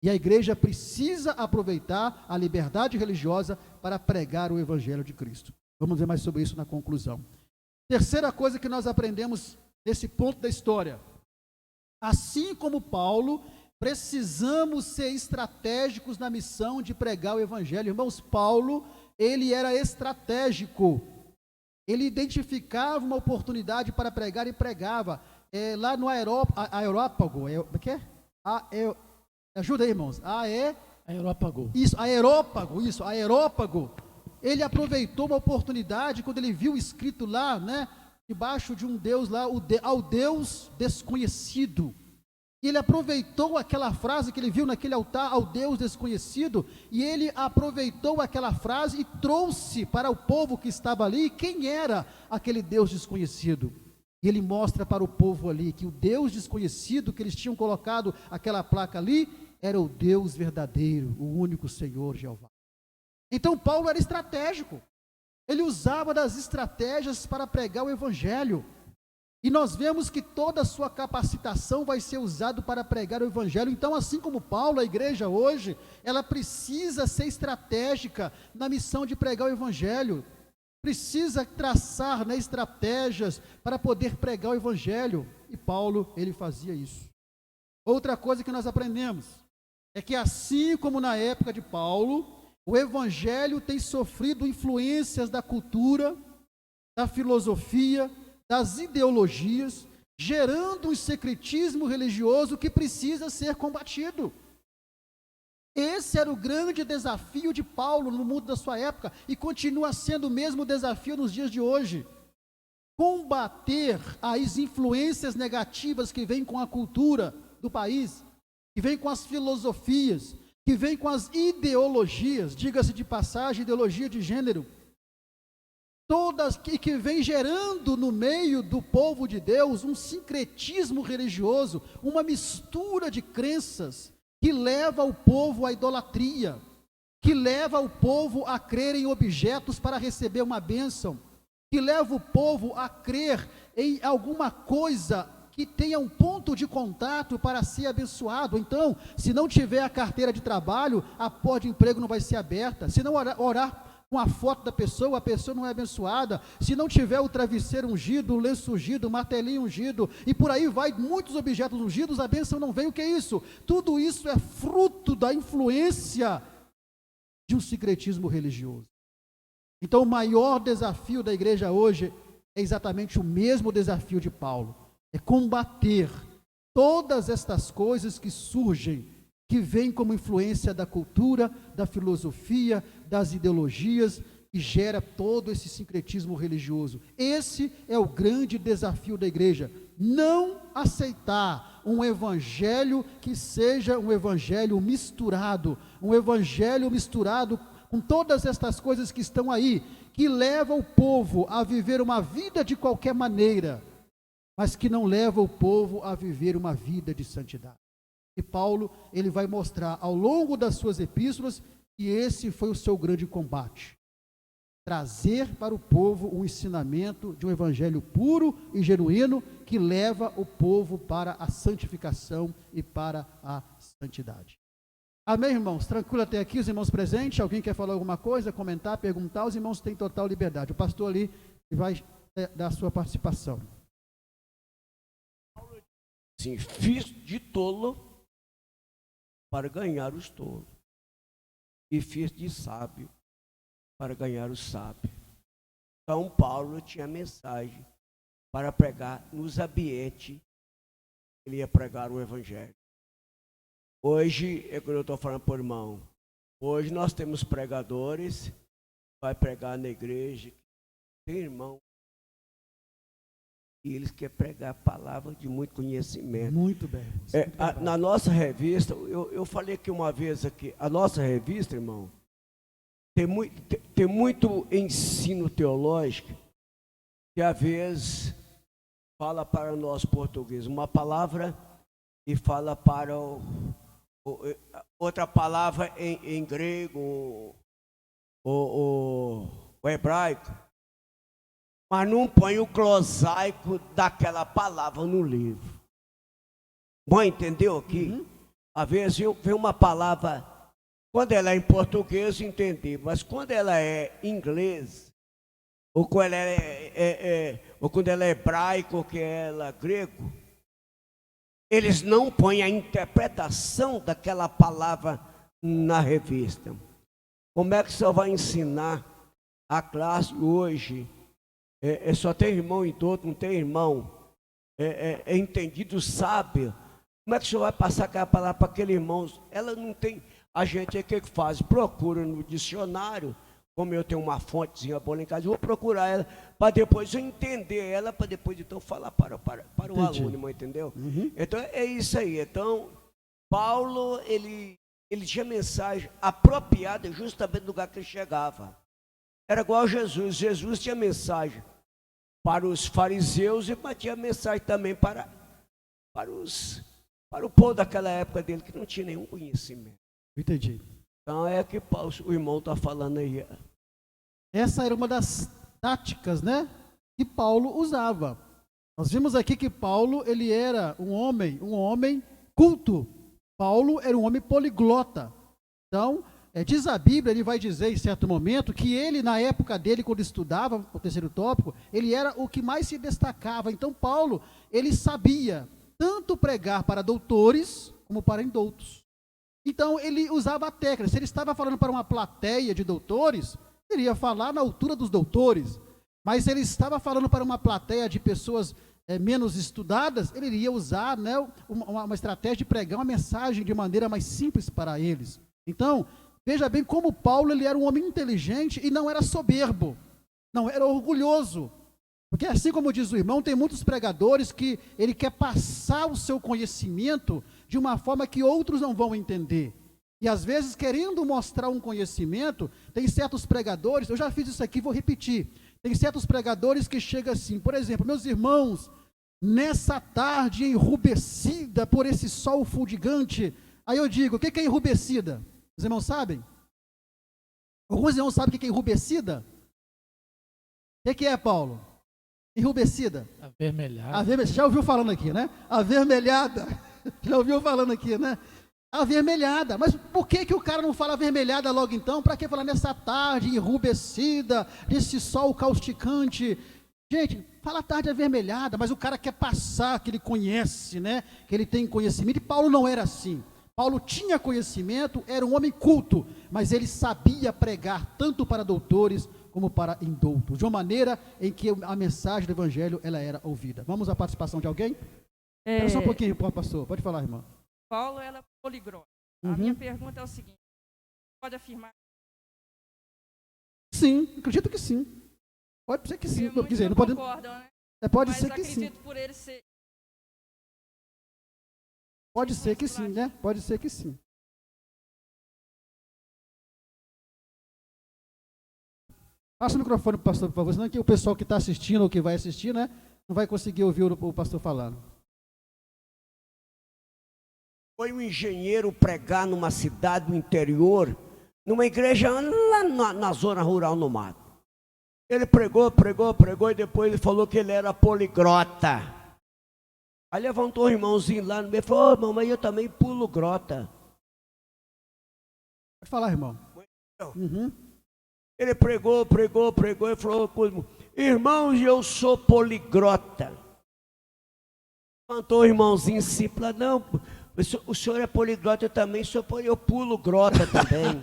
E a igreja precisa aproveitar a liberdade religiosa para pregar o evangelho de Cristo. Vamos ver mais sobre isso na conclusão. Terceira coisa que nós aprendemos nesse ponto da história, assim como Paulo, precisamos ser estratégicos na missão de pregar o evangelho. Irmãos, Paulo, ele era estratégico, ele identificava uma oportunidade para pregar e pregava. Lá no Aerópago, ajuda aí, irmãos, Aerópago, ele aproveitou uma oportunidade quando ele viu escrito lá, né, debaixo de um Deus lá, ao Deus desconhecido. Ele aproveitou aquela frase que ele viu naquele altar, ao Deus desconhecido, e ele aproveitou aquela frase e trouxe para o povo que estava ali quem era aquele Deus desconhecido. E ele mostra para o povo ali que o Deus desconhecido que eles tinham colocado aquela placa ali, era o Deus verdadeiro, o único Senhor Jeová. Então Paulo era estratégico, ele usava das estratégias para pregar o evangelho, e nós vemos que toda a sua capacitação vai ser usada para pregar o evangelho. Então, assim como Paulo, a igreja hoje, ela precisa ser estratégica na missão de pregar o evangelho, precisa traçar, né, estratégias para poder pregar o evangelho, e Paulo, ele fazia isso. Outra coisa que nós aprendemos, é que assim como na época de Paulo, o evangelho tem sofrido influências da cultura, da filosofia, das ideologias, gerando um secretismo religioso que precisa ser combatido. Esse era o grande desafio de Paulo no mundo da sua época, e continua sendo o mesmo desafio nos dias de hoje. Combater as influências negativas que vêm com a cultura do país, que vêm com as filosofias, que vem com as ideologias, diga-se de passagem, ideologia de gênero, todas que vem gerando no meio do povo de Deus um sincretismo religioso, uma mistura de crenças, que leva o povo à idolatria, que leva o povo a crer em objetos para receber uma bênção, que leva o povo a crer em alguma coisa que tenha um ponto de contato para ser abençoado. Então, se não tiver a carteira de trabalho, a porta de emprego não vai ser aberta. Se não orar com a foto da pessoa, a pessoa não é abençoada. Se não tiver o travesseiro ungido, o lenço ungido, o martelinho ungido, e por aí vai, muitos objetos ungidos, a bênção não vem. O que é isso? Tudo isso é fruto da influência de um sincretismo religioso. Então, o maior desafio da igreja hoje é exatamente o mesmo desafio de Paulo. É combater todas estas coisas que surgem, que vêm como influência da cultura, da filosofia, das ideologias, e gera todo esse sincretismo religioso. Esse é o grande desafio da igreja. Não aceitar um evangelho que seja um evangelho misturado com todas estas coisas que estão aí, que leva o povo a viver uma vida de qualquer maneira, mas que não leva o povo a viver uma vida de santidade. E Paulo, ele vai mostrar ao longo das suas epístolas que esse foi o seu grande combate. Trazer para o povo um ensinamento de um evangelho puro e genuíno que leva o povo para a santificação e para a santidade. Amém, irmãos? Tranquilo até aqui, os irmãos presentes? Alguém quer falar alguma coisa, comentar, perguntar? Os irmãos têm total liberdade. O pastor ali vai dar a sua participação. Sim, fiz de tolo para ganhar os tolos, e fiz de sábio para ganhar os sábios. Então Paulo tinha mensagem para pregar nos ambientes, ele ia pregar o evangelho. Hoje, é quando eu estou falando por irmão, hoje nós temos pregadores, vai pregar na igreja, tem irmão, e eles querem pregar a palavra de muito conhecimento. Muito bem. Na nossa revista, eu falei aqui uma vez, a nossa revista, irmão, tem muito ensino teológico que às vezes fala para nós portugueses uma palavra e fala para outra palavra em grego, o hebraico, mas não põe o glosaico daquela palavra no livro. Bom, entendeu aqui? Uhum. Às vezes eu vejo uma palavra, quando ela é em português, entendi, mas quando ela é em inglês, ou quando ela é hebraico, ou que ela é grego, eles não põem a interpretação daquela palavra na revista. Como é que o senhor vai ensinar a classe hoje? Só tem irmão idoso, não tem irmão entendido, sábio. Como é que o senhor vai passar aquela palavra para aquele irmão? Ela não tem. A gente o que faz? Procura no dicionário. Como eu tenho uma fontezinha boa em casa, eu vou procurar ela para depois eu entender ela, para depois então falar para o aluno, irmão, entendeu? Uhum. Então é isso aí. Então, Paulo, ele tinha mensagem apropriada justamente no lugar que ele chegava. Era igual a Jesus. Jesus tinha mensagem para os fariseus e tinha mensagem também para o povo daquela época dele, que não tinha nenhum conhecimento. Entendi. Então é que o irmão está falando aí. Essa era uma das táticas, né, que Paulo usava. Nós vimos aqui que Paulo, ele era um homem culto. Paulo era um homem poliglota. Então, diz a Bíblia, ele vai dizer em certo momento, que ele, na época dele, quando estudava o terceiro tópico, ele era o que mais se destacava. Então, Paulo, ele sabia tanto pregar para doutores, como para indoutos. Então, ele usava a técnica. Se ele estava falando para uma plateia de doutores, ele ia falar na altura dos doutores. Mas se ele estava falando para uma plateia de pessoas menos estudadas, ele iria usar, né, uma estratégia de pregar uma mensagem de maneira mais simples para eles. Então, veja bem como Paulo, ele era um homem inteligente e não era soberbo, não era orgulhoso. Porque assim como diz o irmão, tem muitos pregadores que ele quer passar o seu conhecimento de uma forma que outros não vão entender. E às vezes, querendo mostrar um conhecimento, tem certos pregadores, eu já fiz isso aqui, vou repetir, tem certos pregadores que chegam assim, por exemplo, meus irmãos, nessa tarde enrubescida por esse sol fulgurante, Aí eu digo, o que é enrubescida? Os irmãos sabem? Alguns irmãos sabem o que é enrubescida? O que é, Paulo? Enrubescida? Avermelhada. Já ouviu falando aqui, né? Avermelhada. Já ouviu falando aqui, né? Avermelhada. Mas por que o cara não fala avermelhada logo então? Para que falar nessa tarde enrubescida, desse sol causticante? Gente, fala tarde avermelhada, mas o cara quer passar que ele conhece, né? Que ele tem conhecimento. E Paulo não era assim. Paulo tinha conhecimento, era um homem culto, mas ele sabia pregar tanto para doutores como para indoutos, de uma maneira em que a mensagem do evangelho ela era ouvida. Vamos à participação de alguém? Espera só um pouquinho, pastor. Pode falar, irmão. Paulo era poliglota. A minha pergunta é o seguinte: pode afirmar? Sim, acredito que sim. Pode ser que sim. Quer dizer, não pode, concordam, né? pode Mas ser que sim. acredito por ele ser. Pode ser que sim, né? Pode ser que sim. Passa o microfone para o pastor, por favor, senão que o pessoal que está assistindo ou que vai assistir, né, não vai conseguir ouvir o pastor falando. Foi um engenheiro pregar numa cidade do interior, numa igreja lá na zona rural, no mato. Ele pregou e depois ele falou que ele era poligrota. Aí levantou o irmãozinho lá no meio e falou: mamãe, eu também pulo grota. Pode falar, irmão. Ele pregou e falou: irmãos, eu sou poligrota. Levantou o irmãozinho simples: não, o senhor é poliglota, eu também sou, eu pulo grota também.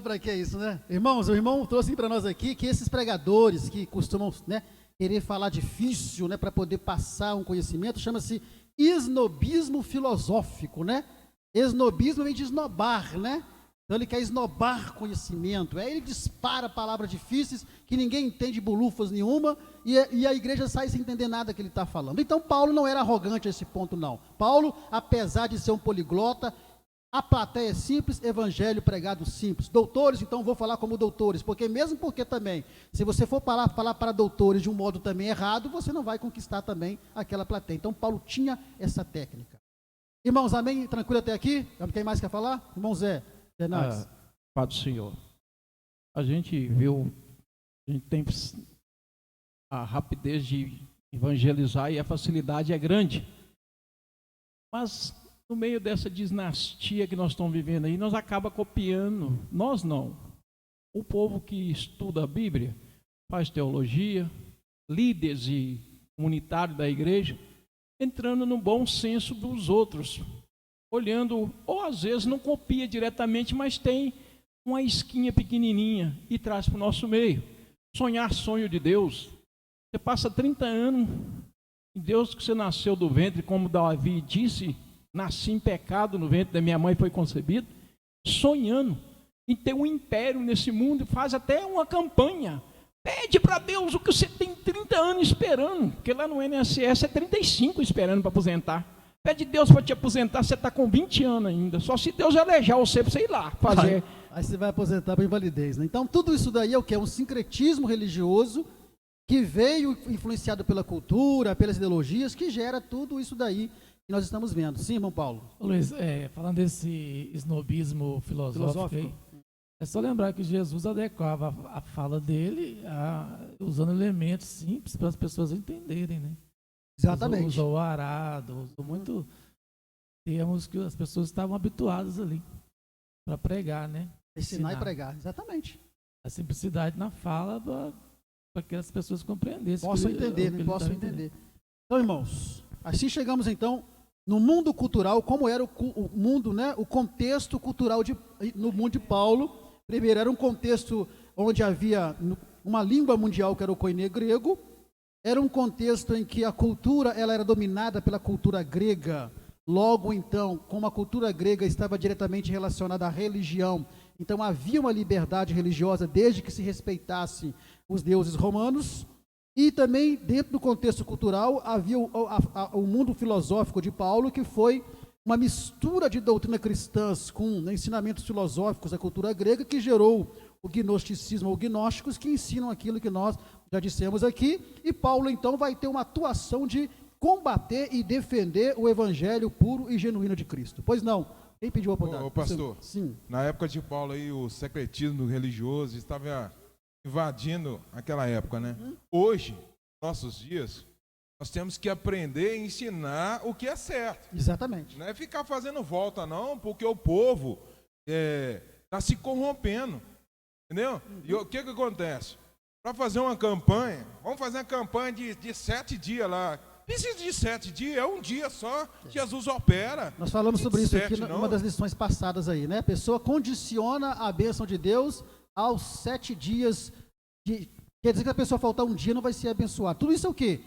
Para que isso, né? Irmãos, o irmão trouxe para nós aqui que esses pregadores que costumam, né, querer falar difícil, né, para poder passar um conhecimento, chama-se esnobismo filosófico, né? Esnobismo vem de esnobar, né? Então ele quer esnobar conhecimento, aí ele dispara palavras difíceis que ninguém entende bolufas nenhuma e a igreja sai sem entender nada que ele está falando. Então Paulo não era arrogante a esse ponto não. Paulo, apesar de ser um poliglota, a plateia é simples, evangelho pregado simples. Doutores, então vou falar como doutores, porque também, se você for falar para doutores de um modo também errado, você não vai conquistar também aquela plateia. Então Paulo tinha essa técnica. Irmãos, amém? Tranquilo até aqui? Quem mais quer falar? Irmão Zé. Pai do Senhor, a gente viu, a gente tem a rapidez de evangelizar e a facilidade é grande, mas no meio dessa dinastia que nós estamos vivendo aí, nós acaba copiando, nós não, o povo que estuda a Bíblia, faz teologia, líderes e comunitários da igreja, entrando no bom senso dos outros, olhando, ou às vezes não copia diretamente, mas tem uma esquinha pequenininha e traz para o nosso meio. Sonhar sonho de Deus. Você passa 30 anos, em Deus que você nasceu do ventre, como Davi disse, nasci em pecado no ventre da minha mãe, foi concebido, sonhando em ter um império nesse mundo, faz até uma campanha. Pede para Deus o que você tem 30 anos esperando, porque lá no INSS é 35 esperando para aposentar. Pede Deus para te aposentar, você está com 20 anos ainda. Só se Deus eleger você para você ir lá fazer. Aí você vai aposentar para invalidez, né? Então tudo isso daí é o que? É um sincretismo religioso que veio influenciado pela cultura, pelas ideologias, que gera tudo isso daí que nós estamos vendo. Sim, irmão Paulo? Luiz, falando desse esnobismo filosófico. É só lembrar que Jesus adequava a fala dele usando elementos simples para as pessoas entenderem, né? Exatamente. Usou o arado, usou muito termos que as pessoas estavam habituadas ali para pregar, né? Ensinar e pregar, exatamente. A simplicidade na fala para que as pessoas compreendessem. Possam entender, né? Possam entender. Então, irmãos, assim chegamos então no mundo cultural, como era o mundo, né? O contexto cultural no mundo de Paulo. Primeiro, era um contexto onde havia uma língua mundial que era o koiné grego. Era um contexto em que a cultura ela era dominada pela cultura grega. Logo, então, como a cultura grega estava diretamente relacionada à religião, então havia uma liberdade religiosa desde que se respeitasse os deuses romanos. E também, dentro do contexto cultural, havia o mundo filosófico de Paulo, que foi uma mistura de doutrina cristãs com ensinamentos filosóficos da cultura grega, que gerou o gnosticismo ou gnósticos, que ensinam aquilo que nós já dissemos aqui. E Paulo, então, vai ter uma atuação de combater e defender o evangelho puro e genuíno de Cristo. Pois não? Quem pediu a oportunidade? Ô, pastor, sim. Na época de Paulo aí, o secretismo religioso estava invadindo aquela época, né? Hoje, nossos dias, nós temos que aprender e ensinar o que é certo. Exatamente. Não é ficar fazendo volta, não, porque o povo está se corrompendo. Entendeu? E o que acontece? Para fazer uma campanha, vamos fazer uma campanha de 7 dias lá. Precisa de 7 dias, é um dia só. Jesus opera. Nós falamos sobre isso aqui não. numa das lições passadas aí, né? A pessoa condiciona a bênção de Deus aos 7 dias. Quer dizer que a pessoa faltar um dia não vai ser abençoada. Tudo isso é o quê?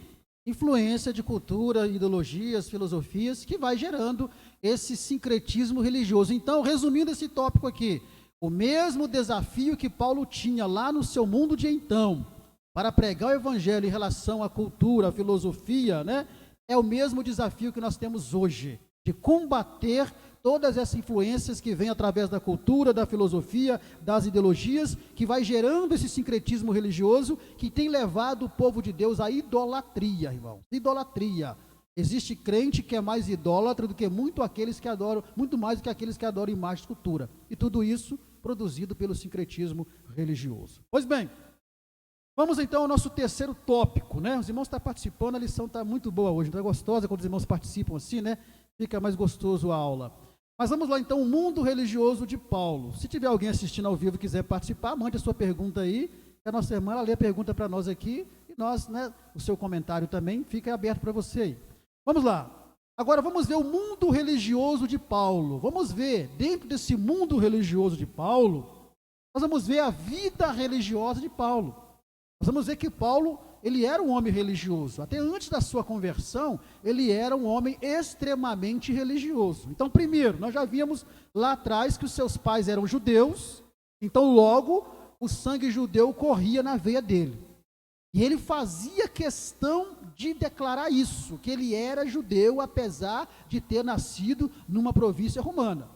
Influência de cultura, ideologias, filosofias, que vai gerando esse sincretismo religioso. Então, resumindo esse tópico aqui, o mesmo desafio que Paulo tinha lá no seu mundo de então, para pregar o evangelho em relação à cultura, à filosofia, né? É o mesmo desafio que nós temos hoje, de combater todas essas influências que vêm através da cultura, da filosofia, das ideologias, que vai gerando esse sincretismo religioso, que tem levado o povo de Deus à idolatria, irmão. Idolatria. Existe crente que é mais idólatra do que muito mais do que aqueles que adoram imagem e escultura. E tudo isso produzido pelo sincretismo religioso. Pois bem, vamos então ao nosso terceiro tópico, né? Os irmãos estão participando, a lição está muito boa hoje, está gostosa quando os irmãos participam assim, né? Fica mais gostoso a aula. Mas vamos lá então, o mundo religioso de Paulo. Se tiver alguém assistindo ao vivo e quiser participar, mande a sua pergunta aí, que a nossa irmã lê a pergunta para nós aqui, e nós, né, o seu comentário também fica aberto para você aí. Vamos lá. Agora vamos ver o mundo religioso de Paulo. Vamos ver, dentro desse mundo religioso de Paulo, nós vamos ver a vida religiosa de Paulo. Nós vamos ver que Paulo, ele era um homem religioso. Até antes da sua conversão, ele era um homem extremamente religioso. Então, primeiro, nós já vimos lá atrás que os seus pais eram judeus, então logo o sangue judeu corria na veia dele. E ele fazia questão de declarar isso, que ele era judeu, apesar de ter nascido numa província romana.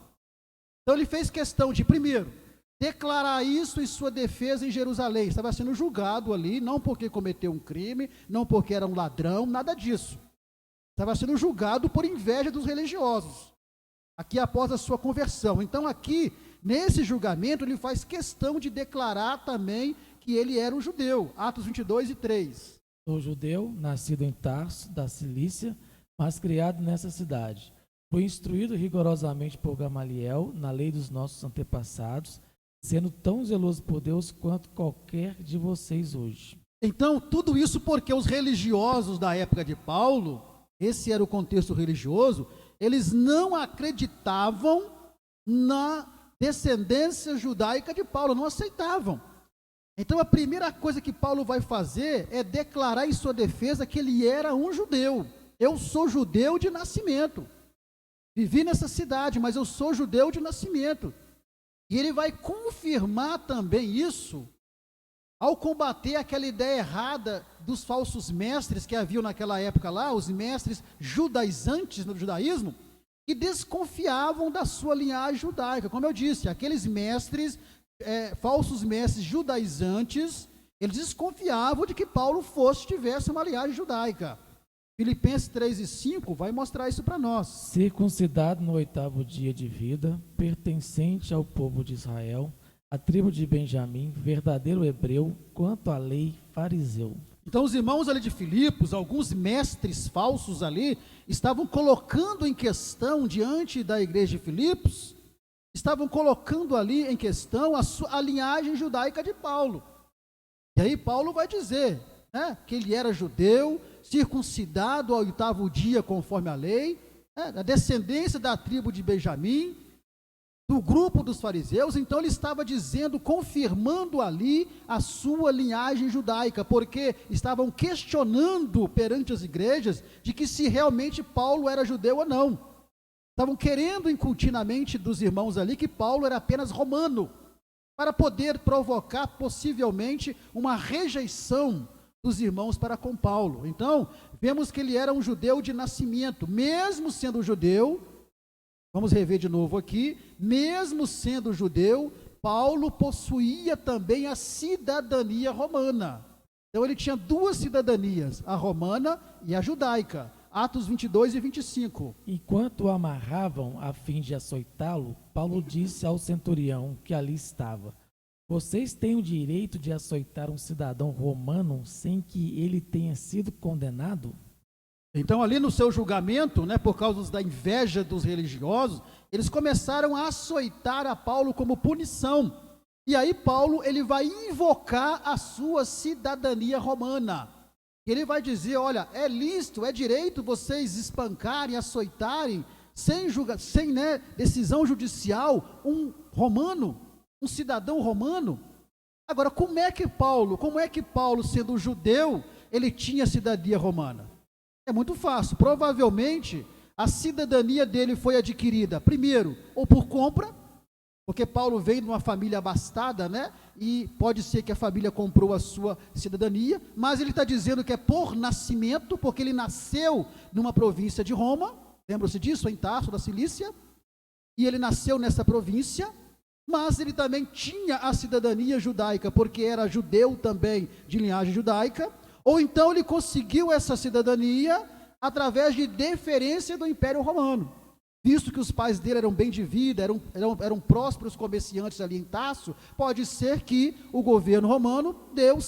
Então ele fez questão de, primeiro, declarar isso em sua defesa em Jerusalém. Estava sendo julgado ali, não porque cometeu um crime, não porque era um ladrão, nada disso. Estava sendo julgado por inveja dos religiosos, aqui após a sua conversão. Então aqui, nesse julgamento, ele faz questão de declarar também que ele era um judeu. Atos 22:3. Sou judeu, nascido em Tarso, da Cilícia, mas criado nessa cidade. Fui instruído rigorosamente por Gamaliel, na lei dos nossos antepassados, sendo tão zeloso por Deus quanto qualquer de vocês hoje. Então, tudo isso porque os religiosos da época de Paulo, esse era o contexto religioso, eles não acreditavam na descendência judaica de Paulo, não aceitavam. Então, a primeira coisa que Paulo vai fazer é declarar em sua defesa que ele era um judeu. Eu sou judeu de nascimento. Vivi nessa cidade, mas eu sou judeu de nascimento. E ele vai confirmar também isso ao combater aquela ideia errada dos falsos mestres que haviam naquela época lá, os mestres judaizantes no judaísmo, que desconfiavam da sua linhagem judaica. Como eu disse, aqueles mestres, falsos mestres judaizantes, eles desconfiavam de que Paulo tivesse uma linhagem judaica. Filipenses 3:5 vai mostrar isso para nós. Circuncidado no 8º dia de vida, pertencente ao povo de Israel, a tribo de Benjamim, verdadeiro hebreu, quanto à lei, fariseu. Então os irmãos ali de Filipos, alguns mestres falsos ali, estavam colocando em questão diante da igreja de Filipos, estavam colocando ali em questão a linhagem judaica de Paulo. E aí Paulo vai dizer, né, que ele era judeu, circuncidado ao 8º dia conforme a lei, da descendência da tribo de Benjamim, do grupo dos fariseus. Então ele estava dizendo, confirmando ali a sua linhagem judaica, porque estavam questionando perante as igrejas de que se realmente Paulo era judeu ou não. Estavam querendo incutir na mente dos irmãos ali que Paulo era apenas romano, para poder provocar possivelmente uma rejeição dos irmãos para com Paulo. Então, vemos que ele era um judeu de nascimento, mesmo sendo judeu, vamos rever de novo aqui, mesmo sendo judeu, Paulo possuía também a cidadania romana. Então ele tinha duas cidadanias, a romana e a judaica. Atos 22 e 25. Enquanto o amarravam a fim de açoitá-lo, Paulo disse ao centurião que ali estava: vocês têm o direito de açoitar um cidadão romano sem que ele tenha sido condenado? Então, ali no seu julgamento, né, por causa da inveja dos religiosos, eles começaram a açoitar a Paulo como punição. E aí Paulo, ele vai invocar a sua cidadania romana. Ele vai dizer, olha, é lícito, é direito vocês espancarem, açoitarem, sem decisão judicial, um romano, um cidadão romano. Agora, como é que Paulo, sendo judeu, ele tinha cidadania romana? É muito fácil. Provavelmente a cidadania dele foi adquirida, primeiro, ou por compra, porque Paulo veio de uma família abastada, né? E pode ser que a família comprou a sua cidadania, mas ele está dizendo que é por nascimento, porque ele nasceu numa província de Roma, lembram-se disso, em Tarso, da Cilícia, e ele nasceu nessa província, mas ele também tinha a cidadania judaica, porque era judeu também, de linhagem judaica, ou então ele conseguiu essa cidadania através de deferência do Império Romano, visto que os pais dele eram bem de vida, eram prósperos comerciantes ali em Tarso, pode ser que o governo romano deu,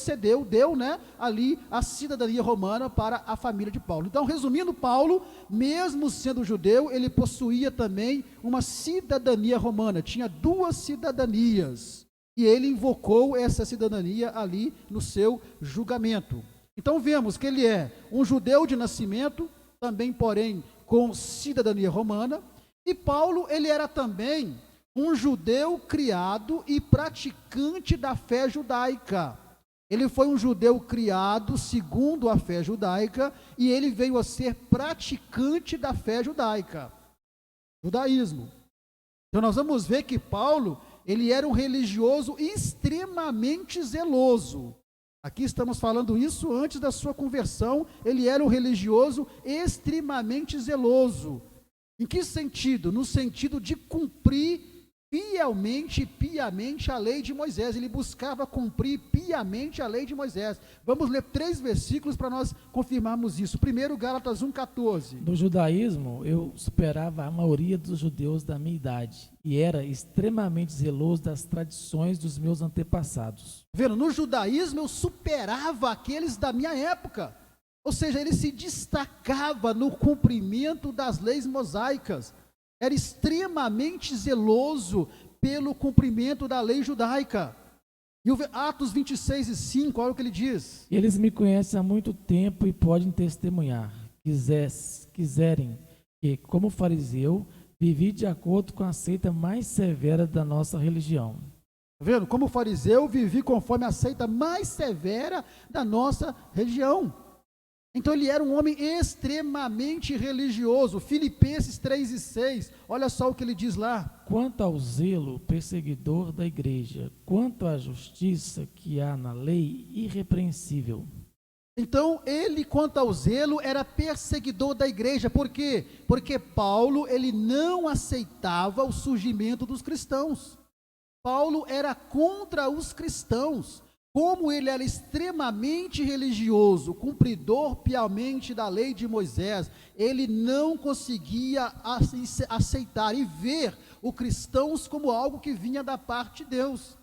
né, ali a cidadania romana para a família de Paulo. Então, resumindo, Paulo, mesmo sendo judeu, ele possuía também uma cidadania romana, tinha duas cidadanias, e ele invocou essa cidadania ali no seu julgamento. Então vemos que ele é um judeu de nascimento, também, porém, com cidadania romana, e Paulo, ele era também um judeu criado e praticante da fé judaica. Ele foi um judeu criado segundo a fé judaica, e ele veio a ser praticante da fé judaica, judaísmo. Então nós vamos ver que Paulo, ele era um religioso extremamente zeloso. Aqui estamos falando isso antes da sua conversão, ele era um religioso extremamente zeloso. Em que sentido? No sentido de cumprir fielmente e piamente a lei de Moisés. Ele buscava cumprir piamente a lei de Moisés. Vamos ler 3 versículos para nós confirmarmos isso. Primeiro, Gálatas 1,14. No judaísmo, eu superava a maioria dos judeus da minha idade e era extremamente zeloso das tradições dos meus antepassados. Vendo, no judaísmo eu superava aqueles da minha época. Ou seja, ele se destacava no cumprimento das leis mosaicas. Era extremamente zeloso pelo cumprimento da lei judaica. E o Atos 26 e 5, olha o que ele diz. Eles me conhecem há muito tempo e podem testemunhar. Quiserem que, como fariseu, vivi de acordo com a seita mais severa da nossa religião. Tá vendo? Como fariseu, vivi conforme a seita mais severa da nossa religião. Então ele era um homem extremamente religioso. Filipenses 3 e 6, olha só o que ele diz lá. Quanto ao zelo perseguidor da igreja, quanto à justiça que há na lei, irrepreensível. Então ele, quanto ao zelo, era perseguidor da igreja. Por quê? Porque Paulo, ele não aceitava o surgimento dos cristãos. Paulo era contra os cristãos. Como ele era extremamente religioso, cumpridor piamente da lei de Moisés, ele não conseguia aceitar e ver os cristãos como algo que vinha da parte de Deus.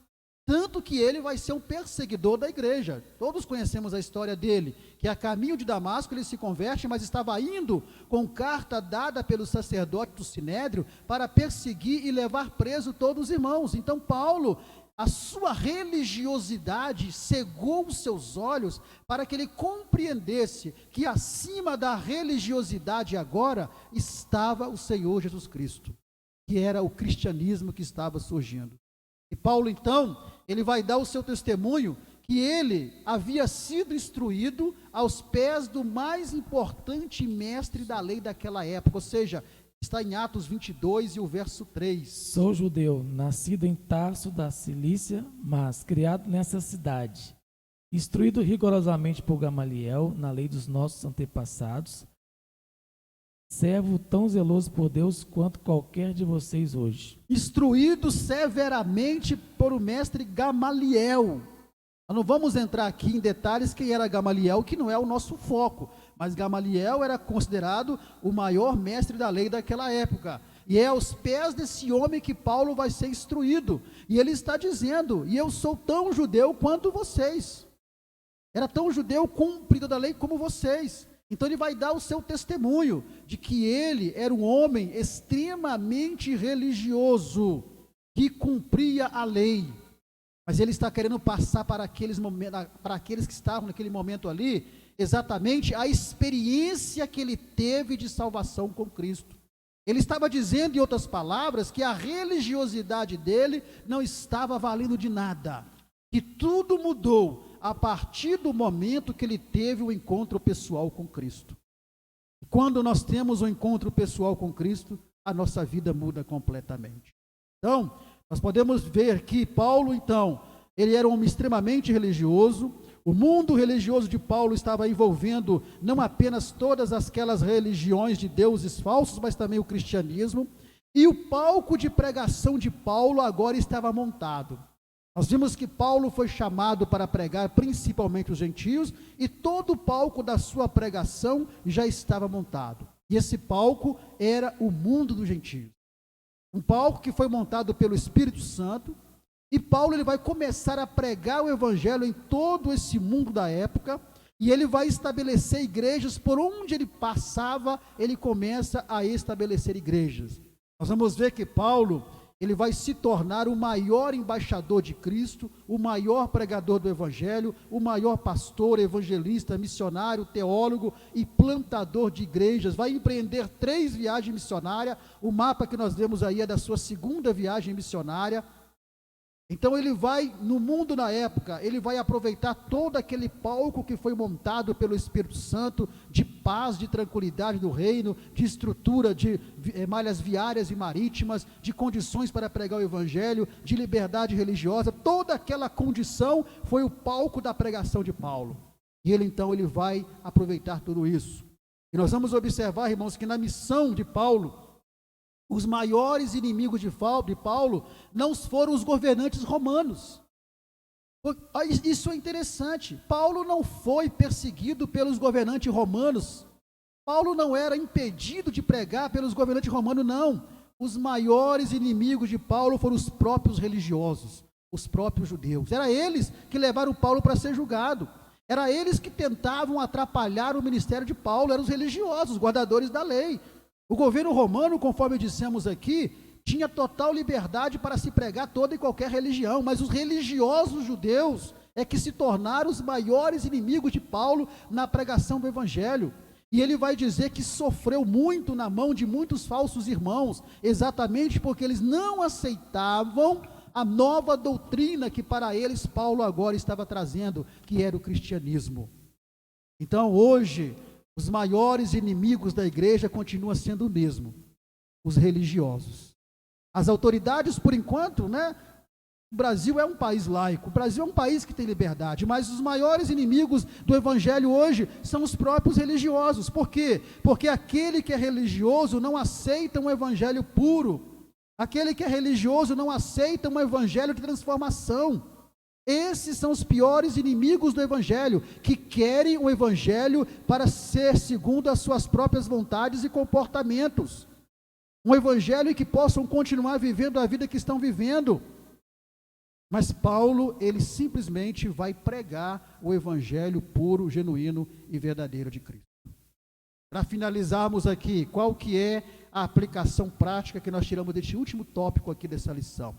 Tanto que ele vai ser um perseguidor da igreja. Todos conhecemos a história dele, que a caminho de Damasco ele se converte, mas estava indo com carta dada pelo sacerdote do Sinédrio para perseguir e levar preso todos os irmãos. Então Paulo, a sua religiosidade cegou os seus olhos para que ele compreendesse que acima da religiosidade agora estava o Senhor Jesus Cristo, que era o cristianismo que estava surgindo. E Paulo então, ele vai dar o seu testemunho que ele havia sido instruído aos pés do mais importante mestre da lei daquela época, ou seja, está em Atos 22 e o verso 3. Sou judeu, nascido em Tarso da Cilícia, mas criado nessa cidade, instruído rigorosamente por Gamaliel, na lei dos nossos antepassados, servo tão zeloso por Deus quanto qualquer de vocês hoje. Instruído severamente por o mestre Gamaliel. Nós não vamos entrar aqui em detalhes quem era Gamaliel, que não é o nosso foco, mas Gamaliel era considerado o maior mestre da lei daquela época. E é aos pés desse homem que Paulo vai ser instruído. E ele está dizendo: e eu sou tão judeu quanto vocês. Era tão judeu cumprido da lei como vocês. Então ele vai dar o seu testemunho de que ele era um homem extremamente religioso, que cumpria a lei. Mas ele está querendo passar para aqueles que estavam naquele momento ali, exatamente a experiência que ele teve de salvação com Cristo. Ele estava dizendo, em outras palavras, que a religiosidade dele não estava valendo de nada, que tudo mudou a partir do momento que ele teve o encontro pessoal com Cristo. Quando nós temos um encontro pessoal com Cristo, a nossa vida muda completamente. Então, nós podemos ver que Paulo, então, ele era um homem extremamente religioso. O mundo religioso de Paulo estava envolvendo não apenas todas aquelas religiões de deuses falsos, mas também o cristianismo. E o palco de pregação de Paulo agora estava montado. Nós vimos que Paulo foi chamado para pregar principalmente os gentios, e todo o palco da sua pregação já estava montado. E esse palco era o mundo dos gentios. Um palco que foi montado pelo Espírito Santo, e Paulo ele vai começar a pregar o evangelho em todo esse mundo da época, e ele vai estabelecer igrejas. Por onde ele passava, ele começa a estabelecer igrejas. Nós vamos ver que Paulo, ele vai se tornar o maior embaixador de Cristo, o maior pregador do evangelho, o maior pastor, evangelista, missionário, teólogo e plantador de igrejas. Vai empreender 3 viagens missionárias. O mapa que nós vemos aí é da sua 2ª viagem missionária. Então ele vai, no mundo na época, ele vai aproveitar todo aquele palco que foi montado pelo Espírito Santo, de paz, de tranquilidade do reino, de estrutura, de malhas viárias e marítimas, de condições para pregar o evangelho, de liberdade religiosa. Toda aquela condição foi o palco da pregação de Paulo. E ele então, ele vai aproveitar tudo isso. E nós vamos observar, irmãos, que na missão de Paulo, os maiores inimigos de Paulo não foram os governantes romanos. Isso é interessante. Paulo não foi perseguido pelos governantes romanos. Paulo não era impedido de pregar pelos governantes romanos, não. Os maiores inimigos de Paulo foram os próprios religiosos, os próprios judeus. Era eles que levaram Paulo para ser julgado. Era eles que tentavam atrapalhar o ministério de Paulo. Eram os religiosos, os guardadores da lei. O governo romano, conforme dissemos aqui, tinha total liberdade para se pregar toda e qualquer religião, mas os religiosos judeus é que se tornaram os maiores inimigos de Paulo na pregação do evangelho. E ele vai dizer que sofreu muito na mão de muitos falsos irmãos, exatamente porque eles não aceitavam a nova doutrina que para eles Paulo agora estava trazendo, que era o cristianismo. Então hoje, os maiores inimigos da igreja continuam sendo o mesmo, os religiosos. As autoridades, por enquanto, o Brasil é um país laico, o Brasil é um país que tem liberdade, mas os maiores inimigos do evangelho hoje são os próprios religiosos. Por quê? Porque aquele que é religioso não aceita um evangelho puro, aquele que é religioso não aceita um evangelho de transformação. Esses são os piores inimigos do evangelho, que querem o evangelho para ser segundo as suas próprias vontades e comportamentos. Um evangelho em que possam continuar vivendo a vida que estão vivendo. Mas Paulo, ele simplesmente vai pregar o evangelho puro, genuíno e verdadeiro de Cristo. Para finalizarmos aqui, qual que é a aplicação prática que nós tiramos deste último tópico aqui dessa lição?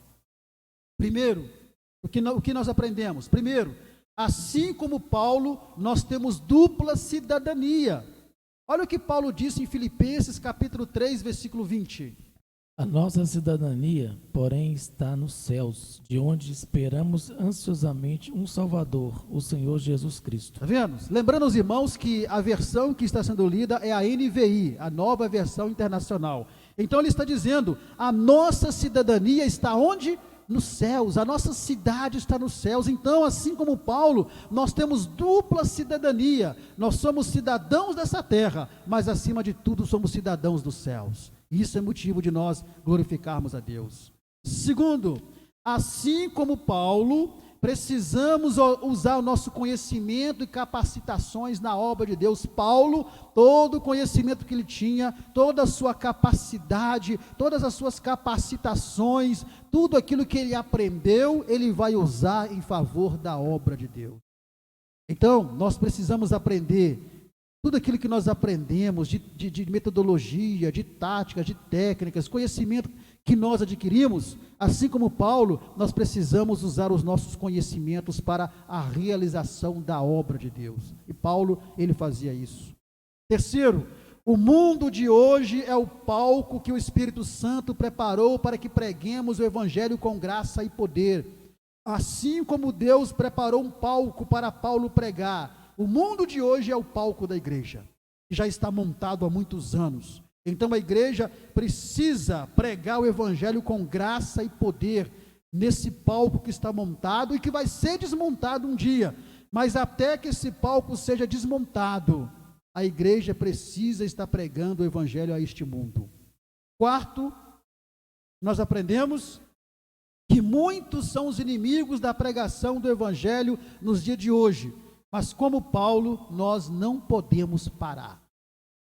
Primeiro, o que nós aprendemos? Primeiro, assim como Paulo, nós temos dupla cidadania. Olha o que Paulo disse em Filipenses capítulo 3, versículo 20. A nossa cidadania, porém, está nos céus, de onde esperamos ansiosamente um Salvador, o Senhor Jesus Cristo. Está vendo? Lembrando aos irmãos que a versão que está sendo lida é a NVI, a nova versão internacional. Então ele está dizendo, a nossa cidadania está onde? Nos céus. A nossa cidade está nos céus. Então, assim como Paulo, nós temos dupla cidadania. Nós somos cidadãos dessa terra, mas acima de tudo somos cidadãos dos céus. Isso é motivo de nós glorificarmos a Deus. Segundo, assim como Paulo precisamos usar o nosso conhecimento e capacitações na obra de Deus. Paulo, todo o conhecimento que ele tinha, toda a sua capacidade, todas as suas capacitações, tudo aquilo que ele aprendeu, ele vai usar em favor da obra de Deus. Então, nós precisamos aprender tudo aquilo que nós aprendemos de metodologia, de táticas, de técnicas, conhecimento que nós adquirimos, assim como Paulo, nós precisamos usar os nossos conhecimentos para a realização da obra de Deus. E Paulo, ele fazia isso. Terceiro, o mundo de hoje é o palco que o Espírito Santo preparou para que preguemos o Evangelho com graça e poder. Assim como Deus preparou um palco para Paulo pregar, o mundo de hoje é o palco da igreja, que já está montado há muitos anos. Então a igreja precisa pregar o Evangelho com graça e poder nesse palco que está montado e que vai ser desmontado um dia. Mas até que esse palco seja desmontado, a igreja precisa estar pregando o Evangelho a este mundo. Quarto, nós aprendemos que muitos são os inimigos da pregação do Evangelho nos dias de hoje. Mas como Paulo, nós não podemos parar.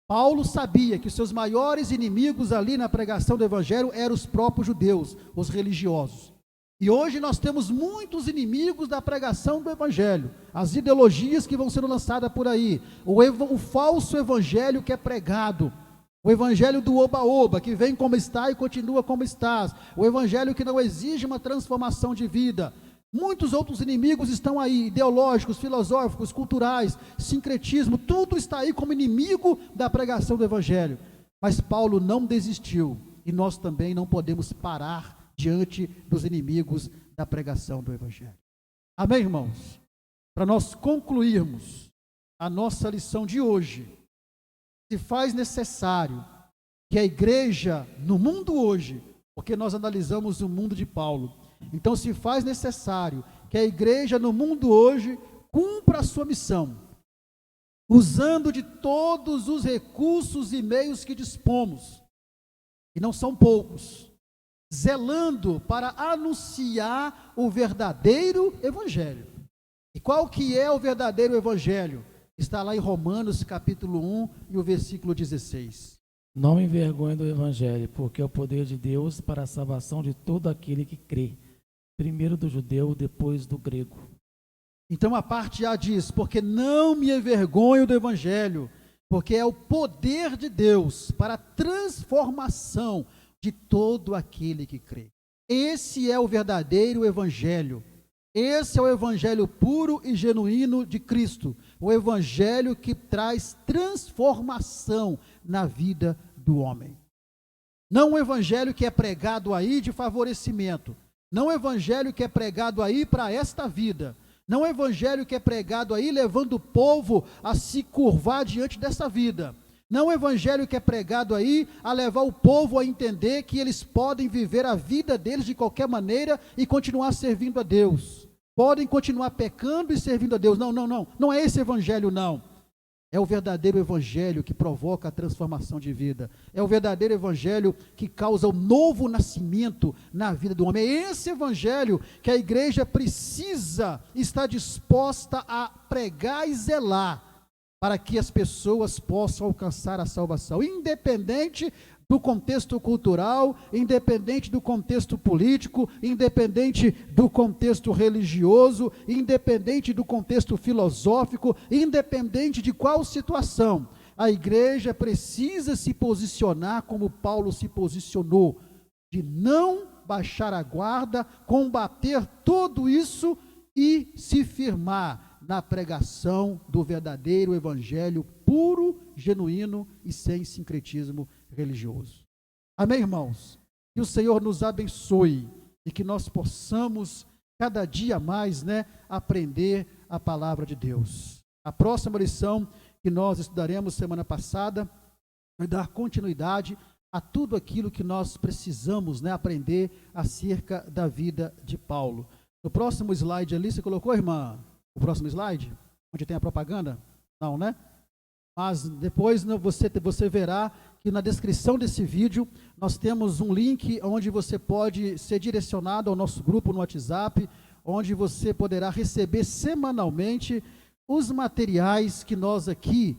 Paulo sabia que os seus maiores inimigos ali na pregação do Evangelho eram os próprios judeus, os religiosos. E hoje nós temos muitos inimigos da pregação do Evangelho, as ideologias que vão sendo lançadas por aí, o falso Evangelho que é pregado, o Evangelho do oba-oba, que vem como está e continua como está, o Evangelho que não exige uma transformação de vida. Muitos outros inimigos estão aí, ideológicos, filosóficos, culturais, sincretismo, tudo está aí como inimigo da pregação do Evangelho. Mas Paulo não desistiu, e nós também não podemos parar diante dos inimigos da pregação do Evangelho. Amém, irmãos? Para nós concluirmos a nossa lição de hoje, se faz necessário que a igreja no mundo hoje, porque nós analisamos o mundo de Paulo, então se faz necessário que a igreja no mundo hoje cumpra a sua missão, usando de todos os recursos e meios que dispomos, e não são poucos, zelando para anunciar o verdadeiro Evangelho. E qual que é o verdadeiro Evangelho? Está lá em Romanos capítulo 1 e o versículo 16. Não envergonhe do Evangelho, porque é o poder de Deus para a salvação de todo aquele que crê, primeiro do judeu, depois do grego. Então a parte A diz, porque não me envergonho do Evangelho, porque é o poder de Deus para a transformação de todo aquele que crê. Esse é o verdadeiro Evangelho. Esse é o Evangelho puro e genuíno de Cristo, o Evangelho que traz transformação na vida do homem. Não o Evangelho que é pregado aí de favorecimento, não o Evangelho que é pregado aí para esta vida, não o Evangelho que é pregado aí levando o povo a se curvar diante dessa vida, não o Evangelho que é pregado aí a levar o povo a entender que eles podem viver a vida deles de qualquer maneira e continuar servindo a Deus, podem continuar pecando e servindo a Deus. Não é esse Evangelho não. É o verdadeiro Evangelho que provoca a transformação de vida. É o verdadeiro Evangelho que causa o novo nascimento na vida do homem. É esse Evangelho que a igreja precisa estar disposta a pregar e zelar para que as pessoas possam alcançar a salvação, independente do contexto cultural, independente do contexto político, independente do contexto religioso, independente do contexto filosófico, independente de qual situação, a igreja precisa se posicionar como Paulo se posicionou, de não baixar a guarda, combater tudo isso e se firmar na pregação do verdadeiro evangelho puro, genuíno e sem sincretismo religioso. Amém, irmãos? Que o Senhor nos abençoe e que nós possamos cada dia mais, aprender a palavra de Deus. A próxima lição que nós estudaremos semana passada vai dar continuidade a tudo aquilo que nós precisamos, aprender acerca da vida de Paulo. No próximo slide ali, você colocou, irmã? O próximo slide? Onde tem a propaganda? Não, né? Mas depois você verá que na descrição desse vídeo nós temos um link onde você pode ser direcionado ao nosso grupo no WhatsApp, onde você poderá receber semanalmente os materiais que nós aqui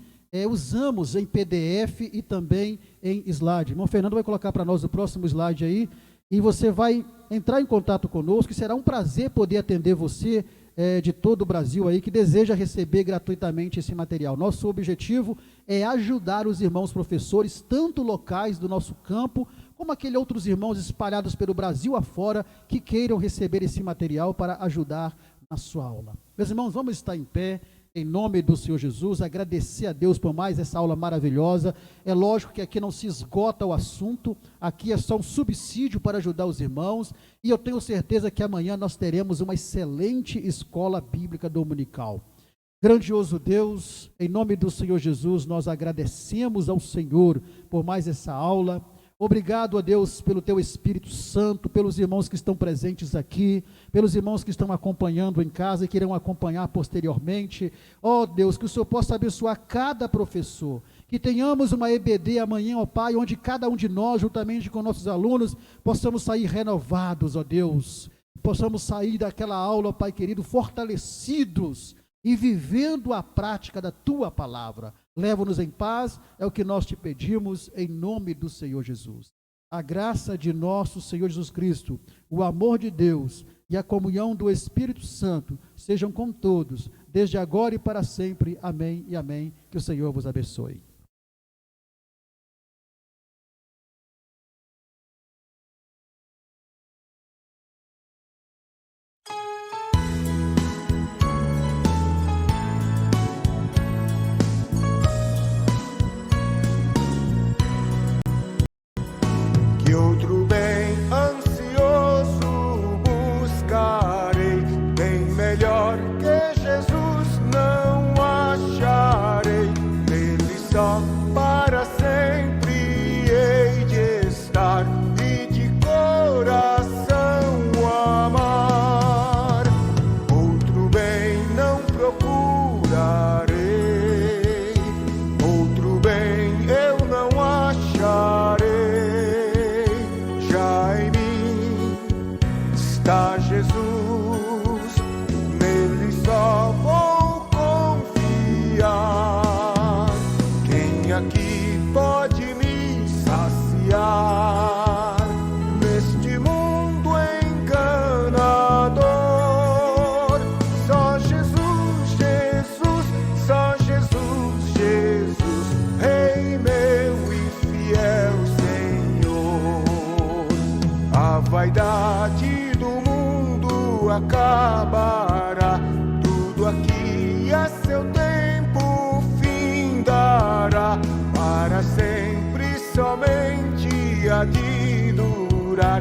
usamos em PDF e também em slide. Irmão Fernando vai colocar para nós o próximo slide aí, e você vai entrar em contato conosco, e será um prazer poder atender você de todo o Brasil aí, que deseja receber gratuitamente esse material. Nosso objetivo é ajudar os irmãos professores, tanto locais do nosso campo, como aqueles outros irmãos espalhados pelo Brasil afora, que queiram receber esse material para ajudar na sua aula. Meus irmãos, vamos estar em pé, em nome do Senhor Jesus, agradecer a Deus por mais essa aula maravilhosa. É lógico que aqui não se esgota o assunto, aqui é só um subsídio para ajudar os irmãos, e eu tenho certeza que amanhã nós teremos uma excelente escola bíblica dominical. Grandioso Deus, em nome do Senhor Jesus, nós agradecemos ao Senhor por mais essa aula. Obrigado a Deus pelo Teu Espírito Santo, pelos irmãos que estão presentes aqui, pelos irmãos que estão acompanhando em casa e que irão acompanhar posteriormente. Ó Deus, que o Senhor possa abençoar cada professor, que tenhamos uma EBD amanhã, ó Pai, onde cada um de nós, juntamente com nossos alunos, possamos sair renovados, ó Deus, possamos sair daquela aula, ó Pai querido, fortalecidos e vivendo a prática da Tua palavra. Leva-nos em paz, é o que nós te pedimos, em nome do Senhor Jesus. A graça de nosso Senhor Jesus Cristo, o amor de Deus e a comunhão do Espírito Santo sejam com todos, desde agora e para sempre. Amém e amém. Que o Senhor vos abençoe. Que outro bem ansioso buscarei, bem melhor que Jesus não acharei. Nele só para sempre hei de estar e de coração o amar. Outro bem não procurarei, outro bem eu não acharei. Está Jesus, nele só vou confiar. Quem aqui pode me saciar neste mundo enganador? Só Jesus, Jesus, só Jesus, Jesus, Rei meu e fiel Senhor. A vaidade do mundo acabará, tudo aqui a seu tempo findará, para sempre somente há de durar